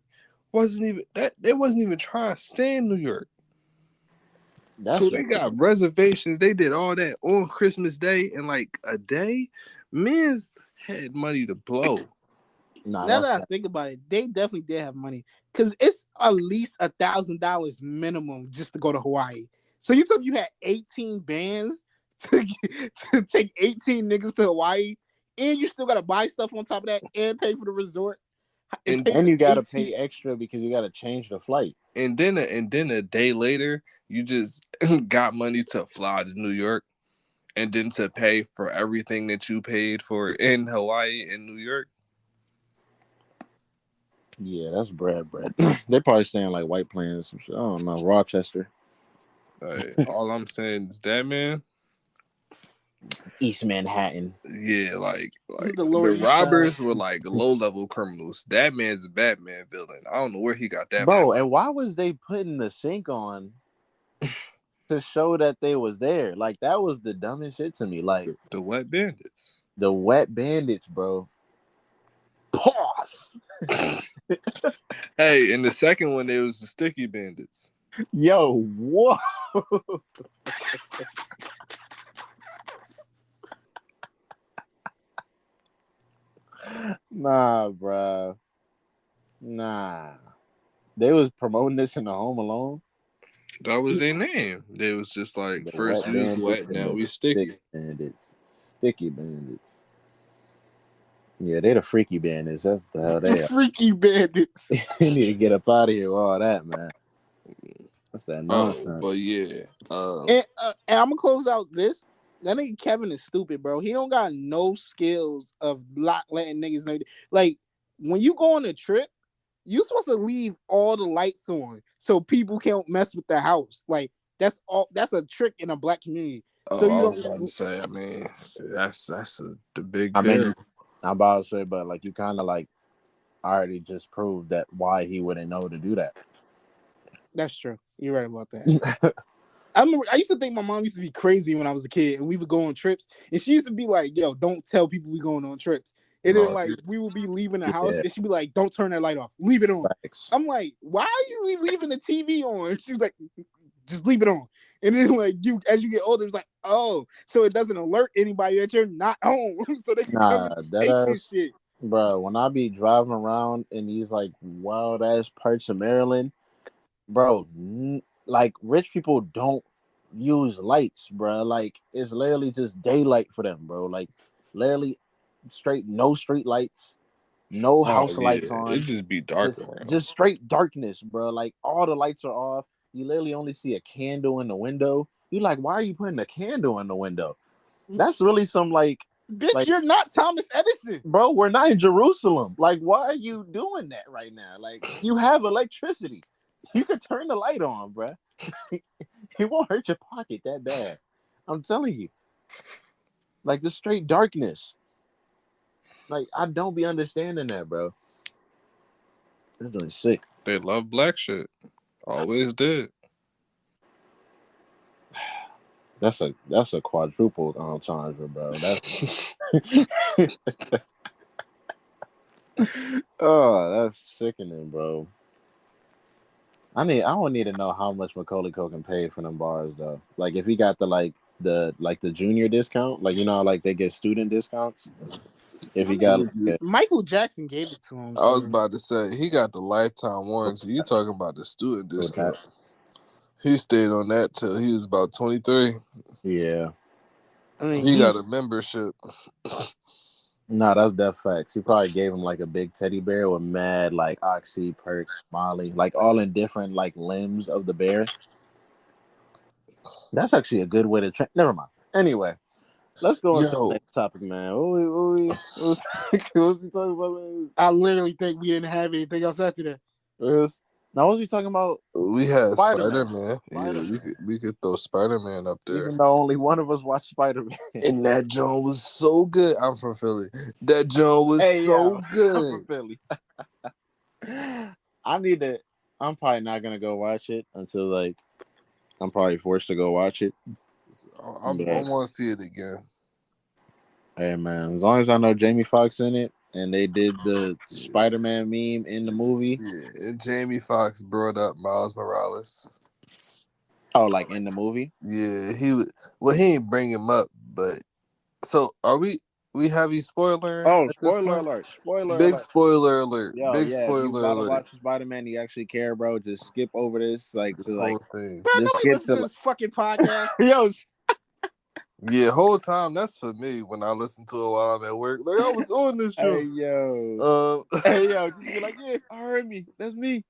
Speaker 2: Wasn't even that they wasn't even trying to stay in New York. So
Speaker 1: That's
Speaker 2: they got reservations. They did all that on Christmas Day in like a day. Men's had money to blow.
Speaker 1: nah.
Speaker 3: Now
Speaker 1: That's
Speaker 3: that I think about it, they definitely did have money because it's at least $1,000 minimum just to go to Hawaii. So you told me you had 18 bands to take 18 niggas to Hawaii, and you still gotta buy stuff on top of that and pay for the resort and pay
Speaker 1: and
Speaker 3: for
Speaker 1: you gotta
Speaker 3: 18.
Speaker 1: pay extra because you gotta change the flight.
Speaker 2: And then a day later, you just got money to fly to New York and then to pay for everything that you paid for in Hawaii and New York.
Speaker 1: Yeah, that's bread. They probably staying like White Plains. I don't know, Rochester,
Speaker 2: All I'm saying is that, man.
Speaker 1: East Manhattan.
Speaker 2: Yeah, like
Speaker 3: The Lower
Speaker 2: the
Speaker 3: East Side.
Speaker 2: robbers were like low level criminals. That man's a Batman villain. I don't know where he got that
Speaker 1: Bro,
Speaker 2: money.
Speaker 1: and why was they putting the sink on to show that they was there? Like that was the dumbest shit to me. Like
Speaker 2: The wet bandits.
Speaker 1: the wet bandits, bro. Pause.
Speaker 2: Hey, in the second one, there was the sticky bandits.
Speaker 1: Yo, whoa. Nah, bro. Nah. They was promoting this in the Home Alone.
Speaker 2: That was their name. They was just like,
Speaker 1: The
Speaker 2: first
Speaker 1: wet
Speaker 2: we was
Speaker 1: bandits
Speaker 2: wet,
Speaker 1: and
Speaker 2: now
Speaker 1: the
Speaker 2: we
Speaker 1: stick
Speaker 2: sticky.
Speaker 1: bandits. Sticky bandits. Yeah, they the freaky bandits. That's the hell
Speaker 3: The
Speaker 1: they are.
Speaker 3: freaky bandits.
Speaker 1: You need to get up out of here with all that, man. That's that
Speaker 2: Oh, but
Speaker 1: nonsense.
Speaker 2: yeah.
Speaker 3: And I'm gonna close out this. That nigga Kevin is stupid, bro. He don't got no skills of letting niggas know. Like when you go on a trip, you supposed to leave all the lights on so people can't mess with the house. Like that's all. That's a trick in a black community. So
Speaker 2: Oh,
Speaker 3: you
Speaker 2: I was about to
Speaker 3: don't.
Speaker 2: say. I mean, that's the big
Speaker 1: I mean,
Speaker 2: bill.
Speaker 1: I'm about to say, but like you kind of like already just proved that why he wouldn't know to do that.
Speaker 3: That's true. You're right about that. I remember I used to think my mom used to be crazy when I was a kid, and we would go on trips, and she used to be like, "Yo, don't tell people we going on trips." And then
Speaker 2: No,
Speaker 3: like we would be leaving the house,
Speaker 1: Yeah,
Speaker 3: and she'd be like, "Don't turn that light off, leave it on."
Speaker 1: facts.
Speaker 3: I'm like, "Why are you leaving the TV on?" She was like, "Just leave it on." And then like as you get older, it's like, oh, so it doesn't alert anybody that you're not home, so they can come
Speaker 1: Nah,
Speaker 3: and just
Speaker 1: that
Speaker 3: take this
Speaker 1: ass,
Speaker 3: shit.
Speaker 1: bro. When I be driving around in these like wild ass parts of Maryland, bro, like rich people don't use lights, bro. Like it's literally just daylight for them, bro. Like literally straight no street lights, no
Speaker 2: Oh
Speaker 1: house
Speaker 2: yeah,
Speaker 1: lights
Speaker 2: it
Speaker 1: on,
Speaker 2: just be dark
Speaker 1: just
Speaker 2: around.
Speaker 1: just straight darkness, bro. Like all the lights are off. You literally only see a candle in the window. You like, why are you putting a candle in the window? That's really some
Speaker 3: Bitch,
Speaker 1: like
Speaker 3: you're not Thomas Edison.
Speaker 1: bro, we're not in Jerusalem. Like, why are you doing that right now? Like, you have electricity. You could turn the light on, bro. It won't hurt your pocket that bad. I'm telling you. Like the straight darkness. Like, I don't be understanding that, bro. That's doing sick.
Speaker 2: They love black shit. Always did.
Speaker 1: That's a quadruple entendre, bro. That's oh, that's sickening, bro. I don't need to know how much Macaulay Culkin paid for them bars though. Like if he got the junior discount, like like they get student discounts. If
Speaker 3: I
Speaker 1: he got
Speaker 3: mean, Michael Jackson gave it to him.
Speaker 2: I was
Speaker 3: So
Speaker 2: about to say he got the lifetime warranty. You talking about the student
Speaker 1: with that,
Speaker 2: discount? He stayed on that till he was about 23.
Speaker 1: yeah.
Speaker 3: I mean,
Speaker 2: He got a membership.
Speaker 1: No, that's death facts. He probably gave him like a big teddy bear with mad like Oxy, Perks, Molly, like all in different like limbs of the bear. That's actually a good way to never mind. Anyway, let's go on to the
Speaker 2: Yo,
Speaker 1: next topic, man. What was we talking about?
Speaker 3: I literally think we didn't have anything else after that.
Speaker 1: Now, what was we talking about?
Speaker 2: we had
Speaker 1: Spider-Man.
Speaker 2: Spider-Man. Yeah, we could throw Spider-Man up there.
Speaker 1: Even though only one of us watched Spider-Man.
Speaker 2: And that joint was so good. I'm from Philly. That joint was
Speaker 1: Hey,
Speaker 2: so
Speaker 1: yo,
Speaker 2: good.
Speaker 1: I'm from Philly. I need to. I'm probably not gonna go watch it until like I'm probably forced to go watch it.
Speaker 2: I want to see it again.
Speaker 1: Hey man, as long as I know Jamie Foxx in it and they did the Spider-Man meme in the movie.
Speaker 2: Yeah, and Jamie Foxx brought up Miles Morales.
Speaker 1: Oh, like in the movie?
Speaker 2: Yeah, he ain't bring him up, but so are we heavy spoiler?
Speaker 1: Oh,
Speaker 2: At this
Speaker 1: spoiler
Speaker 2: point?
Speaker 1: alert! Spoiler
Speaker 2: Big
Speaker 1: alert!
Speaker 2: spoiler alert!
Speaker 1: Yo,
Speaker 2: Big
Speaker 1: yeah, if you
Speaker 2: spoiler
Speaker 1: about to
Speaker 2: alert!
Speaker 1: watch Spider-Man, you actually care, bro. Just skip over this, like
Speaker 2: This
Speaker 1: to like,
Speaker 2: whole thing.
Speaker 3: Bro,
Speaker 1: just
Speaker 3: nobody
Speaker 1: skip
Speaker 3: listens to
Speaker 1: to.
Speaker 3: this fucking podcast.
Speaker 1: Yo,
Speaker 2: Yeah, whole time that's for me when I listen to it while I'm at work. Like I was on this show.
Speaker 1: hey yo, hey yo, just be like, yeah, I heard me. That's me.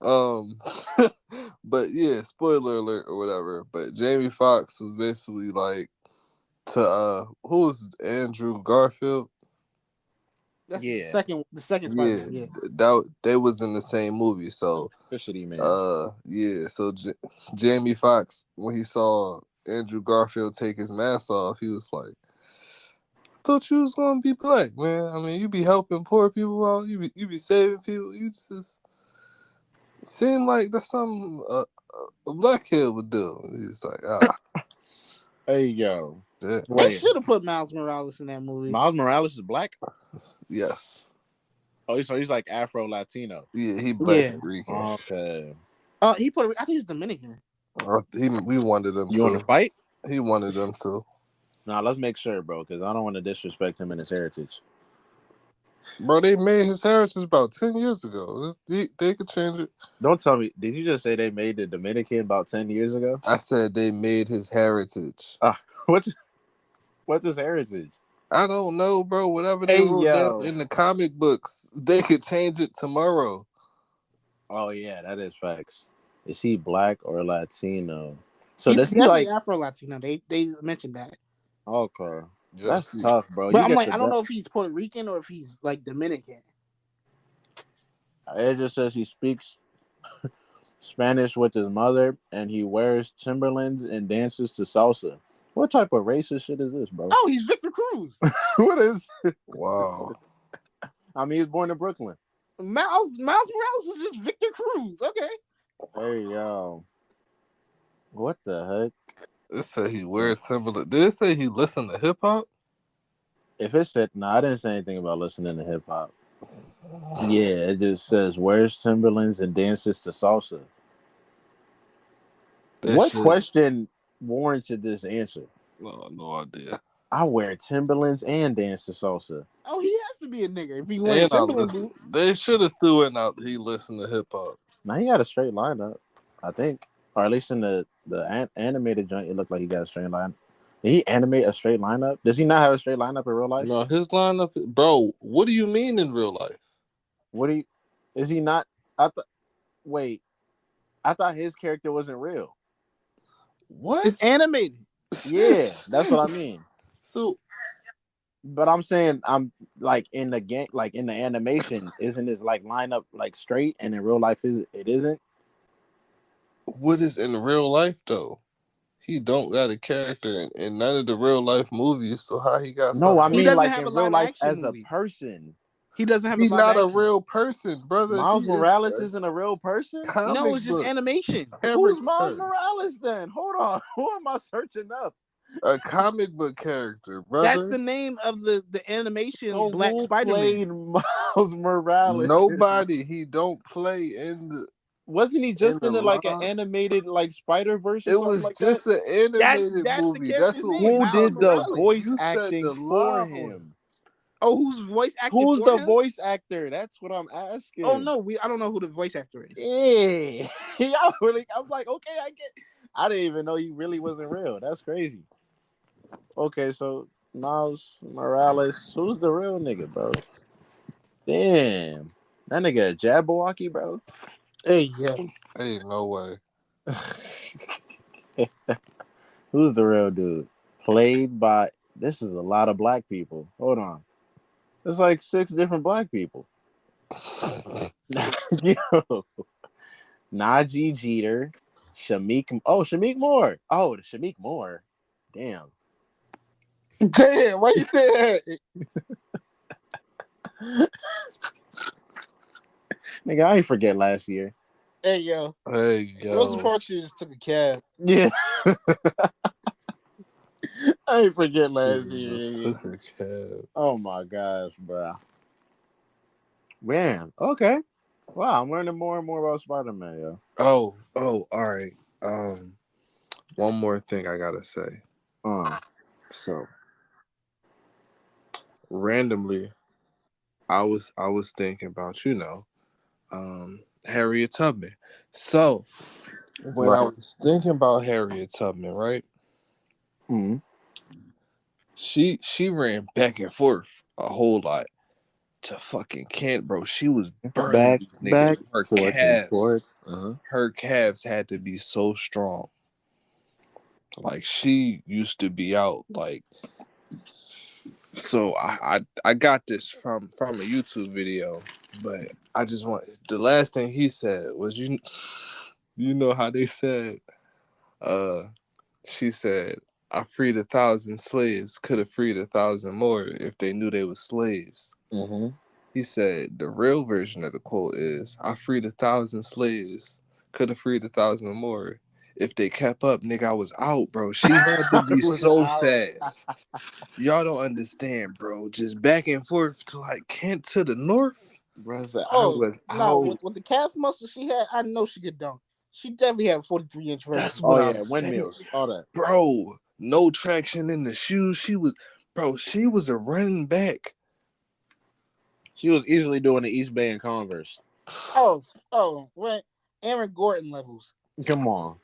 Speaker 2: But yeah, spoiler alert or whatever. But Jamie Foxx was basically like to who's Andrew Garfield?
Speaker 3: That's
Speaker 1: Yeah,
Speaker 3: the second Spider-Man. Yeah.
Speaker 2: That they was in the same movie. So
Speaker 1: electricity man.
Speaker 2: yeah. So Jamie Foxx when he saw Andrew Garfield take his mask off, he was like, "Thought you was gonna be black, man. I mean, you be helping poor people out. You be saving people. You just seem like that's something a black kid would do." He's like,
Speaker 1: Hey yo,
Speaker 2: shit.
Speaker 3: They
Speaker 1: wait,
Speaker 3: should have put Miles Morales in that movie.
Speaker 1: Miles Morales is black?
Speaker 2: Yes.
Speaker 1: Oh, so he's like Afro Latino.
Speaker 2: Yeah, he black
Speaker 3: Yeah.
Speaker 2: Puerto Rican.
Speaker 1: Okay.
Speaker 3: I think he's Dominican.
Speaker 2: We wanted him
Speaker 1: You want
Speaker 2: to.
Speaker 1: to fight?
Speaker 2: He wanted them to.
Speaker 1: Nah, let's make sure, bro, because I don't want to disrespect him and his heritage.
Speaker 2: Bro, they made his heritage about 10 years ago. They could change it.
Speaker 1: Don't tell me. Did you just say they made the Dominican about 10 years ago?
Speaker 2: I said they made his heritage.
Speaker 1: What's his heritage?
Speaker 2: I don't know, bro. Whatever they
Speaker 1: Hey,
Speaker 2: wrote down
Speaker 1: yo.
Speaker 2: in the comic books, they could change it tomorrow.
Speaker 1: Oh, yeah, that is facts. Is he black or Latino? So
Speaker 3: He's
Speaker 1: does he
Speaker 3: definitely
Speaker 1: like...
Speaker 3: Afro Latino. They mentioned that.
Speaker 1: Okay.
Speaker 2: Yeah,
Speaker 1: That's tough, bro.
Speaker 3: But
Speaker 1: You
Speaker 3: I'm
Speaker 1: get
Speaker 3: like,
Speaker 1: the...
Speaker 3: I don't know if he's Puerto Rican or if he's like Dominican.
Speaker 1: It just says he speaks Spanish with his mother and he wears Timberlands and dances to salsa. What type of racist shit is this, bro?
Speaker 3: Oh, he's Victor Cruz.
Speaker 1: What is...
Speaker 2: Wow.
Speaker 1: I mean, he's born in Brooklyn.
Speaker 3: Miles Morales is just Victor Cruz. Okay.
Speaker 1: Hey, yo. What the heck?
Speaker 2: It said he wear Timberland. Did it say he listened to hip hop?
Speaker 1: If it said... No, I didn't say anything about listening to hip-hop. Yeah, it just says wears Timberlands and dances to salsa.
Speaker 2: That
Speaker 1: What
Speaker 2: shit.
Speaker 1: question warranted this answer?
Speaker 2: No idea.
Speaker 1: I wear Timberlands and dance to salsa.
Speaker 3: Oh, he has to be a nigga if he wearing
Speaker 2: And I
Speaker 3: Timberland
Speaker 2: listen.
Speaker 3: boots.
Speaker 2: They should have threw in out. He listened to hip hop.
Speaker 1: Now he got a straight lineup, I think, or at least in the animated joint, it looked like he got a straight line. Did he animate a straight lineup? Does he not have a straight lineup in real life?
Speaker 2: No, his lineup, bro. What do you mean in real life?
Speaker 1: What do you? Is he not? I thought. Wait, I thought his character wasn't real.
Speaker 2: What?
Speaker 3: It's animated.
Speaker 1: Yeah, that's what I mean.
Speaker 2: So
Speaker 1: But I'm saying I'm like in the game, like in the animation, isn't his like lineup like straight, and in real life is it isn't?
Speaker 2: what is in real life though? He don't got a character in none of the real life movies. So how he got
Speaker 1: No, I
Speaker 2: something?
Speaker 3: He
Speaker 1: mean
Speaker 3: doesn't
Speaker 1: like
Speaker 3: have a
Speaker 1: in real
Speaker 3: live
Speaker 1: life
Speaker 3: action
Speaker 1: as a
Speaker 3: movie.
Speaker 1: person.
Speaker 3: He doesn't have a
Speaker 2: He's
Speaker 3: live
Speaker 2: not a
Speaker 3: action.
Speaker 2: real person, brother. He
Speaker 1: Miles
Speaker 2: is
Speaker 1: Morales
Speaker 2: a
Speaker 1: isn't a real person.
Speaker 3: No,
Speaker 2: comic
Speaker 3: it's just
Speaker 2: book
Speaker 3: animation.
Speaker 1: Who's Miles
Speaker 2: character.
Speaker 1: Morales then? Hold on, who am I searching up?
Speaker 2: A comic book character,
Speaker 3: That's
Speaker 2: brother.
Speaker 3: the name of the animation
Speaker 1: So
Speaker 3: Black
Speaker 1: who
Speaker 3: Spider-Man.
Speaker 1: played Miles Morales?
Speaker 2: Nobody. He don't play
Speaker 1: Wasn't he
Speaker 2: in
Speaker 1: just
Speaker 2: the
Speaker 1: in like an
Speaker 2: line.
Speaker 1: animated like Spider Verse or
Speaker 2: It
Speaker 1: something
Speaker 2: was
Speaker 1: like that?
Speaker 2: just an animated
Speaker 3: That's the
Speaker 2: movie. That's
Speaker 3: character's
Speaker 2: what
Speaker 3: name,
Speaker 2: we
Speaker 1: Who
Speaker 3: Miles
Speaker 1: did
Speaker 2: talking
Speaker 1: the
Speaker 2: about.
Speaker 3: Morales.
Speaker 1: voice
Speaker 2: You said
Speaker 1: acting
Speaker 2: the
Speaker 1: for
Speaker 2: line.
Speaker 1: him?
Speaker 3: Oh, who's voice acting
Speaker 1: Who's
Speaker 3: for
Speaker 1: the
Speaker 3: him?
Speaker 1: voice actor? That's what I'm
Speaker 3: Oh
Speaker 1: asking.
Speaker 3: no, I don't know who the voice actor is.
Speaker 1: Yeah, y'all really. I'm like, okay, I get. I didn't even know he really wasn't real. That's crazy. Okay, so Miles Morales, who's the real nigga, bro? Damn, that nigga a Jabberwocky, bro.
Speaker 3: Hey yo,
Speaker 2: Ain't no way.
Speaker 1: Who's the real dude? Played by. This is a lot of black people. Hold on, it's like 6 different black people. Yo, Najee Jeter, Shamik. Oh, Shamik Moore. Oh, the Shamik Moore. Damn.
Speaker 3: damn, why you say that?
Speaker 1: Nigga, I ain't forget last year.
Speaker 3: Hey yo,
Speaker 2: Hey
Speaker 3: Rosa
Speaker 2: yo.
Speaker 3: Parks just took a cab.
Speaker 1: Yeah. I ain't forget last
Speaker 2: Jesus
Speaker 1: year.
Speaker 2: just
Speaker 1: Nigga.
Speaker 2: took a cab.
Speaker 1: Oh my gosh, bro. Man, okay. Wow, I'm learning more and more about Spider-Man, yo.
Speaker 2: Oh, all right. One more thing I gotta say. So randomly, I was thinking about Harriet Tubman. So when I
Speaker 1: Right.
Speaker 2: was thinking about Harriet Tubman, right?
Speaker 1: Mm-hmm.
Speaker 2: She ran back and forth a whole lot to fucking Kent, bro. She was burning
Speaker 1: Back,
Speaker 2: these niggas.
Speaker 1: back, forth, and forth. Uh-huh.
Speaker 2: Her calves had to be so strong. Like she used to be out like. So I got this from a YouTube video, but I just want the last thing he said was you know how they said she said I freed 1,000 slaves, could have freed 1,000 more if they knew they were slaves.
Speaker 1: Mm-hmm.
Speaker 2: He said the real version of the quote is I freed 1,000 slaves, could have freed 1,000 more. If they kept up, nigga, I was out, bro. She had to be
Speaker 1: Was
Speaker 2: so
Speaker 1: out.
Speaker 2: fast. Y'all don't understand, bro. Just back and forth to like Kent to the north.
Speaker 1: Brother, I
Speaker 3: Oh
Speaker 1: was
Speaker 3: no,
Speaker 1: out.
Speaker 3: with the calf muscle she had, I know she could dunk. She definitely had a 43-inch
Speaker 2: That's
Speaker 3: vertical.
Speaker 2: what
Speaker 1: Oh
Speaker 2: I'm
Speaker 1: yeah,
Speaker 2: saying.
Speaker 1: windmills, all that.
Speaker 2: Bro, no traction in the shoes. She was a running back.
Speaker 1: She was easily doing the East Bay and Converse.
Speaker 3: What? Aaron Gordon levels.
Speaker 1: Come on.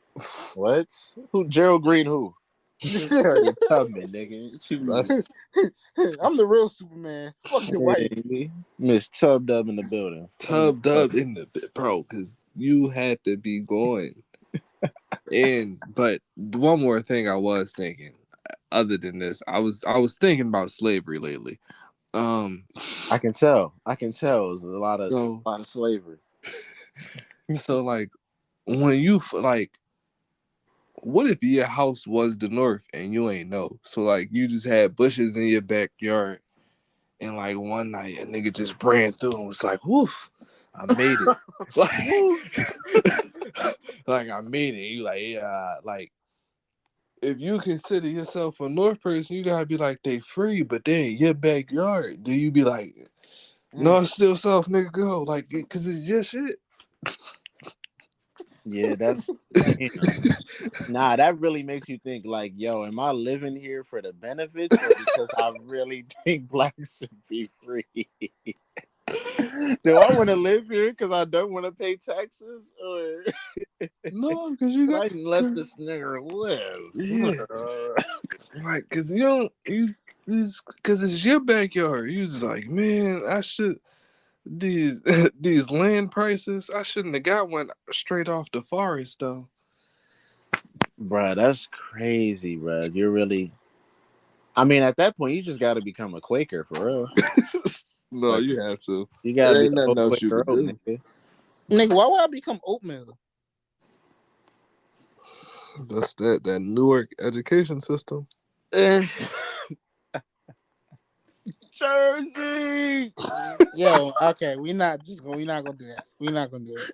Speaker 1: What? Who? Gerald Green? Who? Harriet Tubman, nigga. She
Speaker 2: That's
Speaker 3: I'm the real Superman. Fuck the white.
Speaker 1: Miss Tub Dub in the building.
Speaker 2: tubbed up in the bro, because you had to be going. But one more thing I was thinking, other than this, I was thinking about slavery lately.
Speaker 1: I can tell. There's a lot of
Speaker 2: So
Speaker 1: slavery.
Speaker 2: like when you like, what if your house was the north and you ain't know? So like you just had bushes in your backyard, and like one night a nigga just ran through and was like, "Woof, I made it!" like I made it. You like yeah, like. If you consider yourself a North person, you gotta be like they free, but they in your backyard. Do you be like, no, it's still South, nigga, go like, cause it's your shit.
Speaker 1: Yeah, that's damn. Nah, that really makes you think like, yo, am I living here for the benefits or because I really think blacks should be free? Do I want to live here because I don't want to pay taxes, or
Speaker 2: No, because you got
Speaker 1: I can let this nigger live?
Speaker 2: yeah, right. Because you don't because it's your backyard. You just like, man, I should these these land prices. I shouldn't have got one straight off the forest though.
Speaker 1: Bruh, that's crazy, bruh. You're really. I mean, at that point, you just got to become a Quaker for real.
Speaker 2: No,
Speaker 1: Like,
Speaker 2: you have to.
Speaker 1: you
Speaker 2: It
Speaker 1: got to be
Speaker 2: ain't
Speaker 1: a whole
Speaker 2: nothing else you
Speaker 1: Quaker
Speaker 2: could
Speaker 1: oat,
Speaker 2: do.
Speaker 1: nigga.
Speaker 3: Nigga, why would I become oatmeal?
Speaker 2: That's that Newark education system.
Speaker 1: Eh. Jersey.
Speaker 3: Yo, okay, we not gonna do that. We're not gonna do it.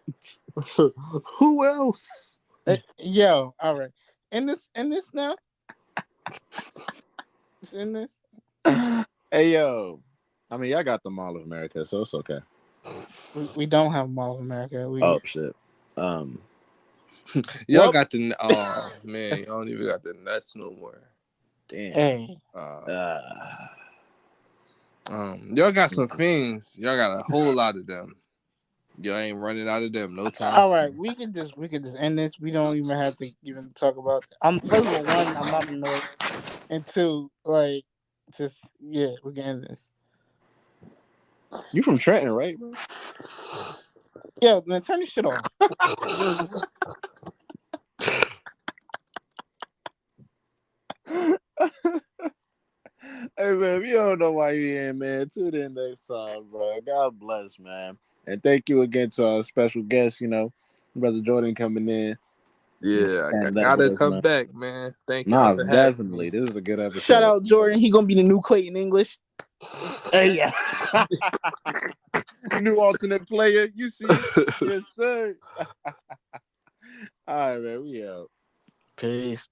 Speaker 2: Who else?
Speaker 3: Yo, all right. In this now? It's in this?
Speaker 1: Hey yo, I mean, y'all got the Mall of America, so it's okay.
Speaker 3: We don't have Mall of America.
Speaker 1: Oh shit. Um.
Speaker 2: Y'all
Speaker 1: Well,
Speaker 2: got the oh man, y'all don't even got the nuts no more.
Speaker 1: damn.
Speaker 3: Hey.
Speaker 1: Uh,
Speaker 2: Y'all got some fiends. Y'all got a whole lot of them. Y'all ain't running out of them no time.
Speaker 3: All right, we can just end this. We don't even have to even talk about. First of all, one, I'm not annoyed, and two, like, just yeah, we can end this.
Speaker 1: you from Trenton, right, bro?
Speaker 3: Yo, then turn this shit off.
Speaker 1: Hey man, if you don't know why you in, man, tune in next time, bro. God bless, man. And thank you again to our special guest, Brother Jordan coming in.
Speaker 2: Yeah, I
Speaker 1: And that with
Speaker 2: gotta
Speaker 1: us,
Speaker 2: come
Speaker 1: man.
Speaker 2: back, man. Thank y'all
Speaker 1: Nah,
Speaker 2: for having
Speaker 1: definitely.
Speaker 2: me.
Speaker 1: This is a good
Speaker 3: Shout
Speaker 1: episode.
Speaker 3: out Jordan. He gonna be the new Clayton English.
Speaker 1: Hey, yeah. New alternate player. You see? Yes, sir. All right, man. We out.
Speaker 3: Peace.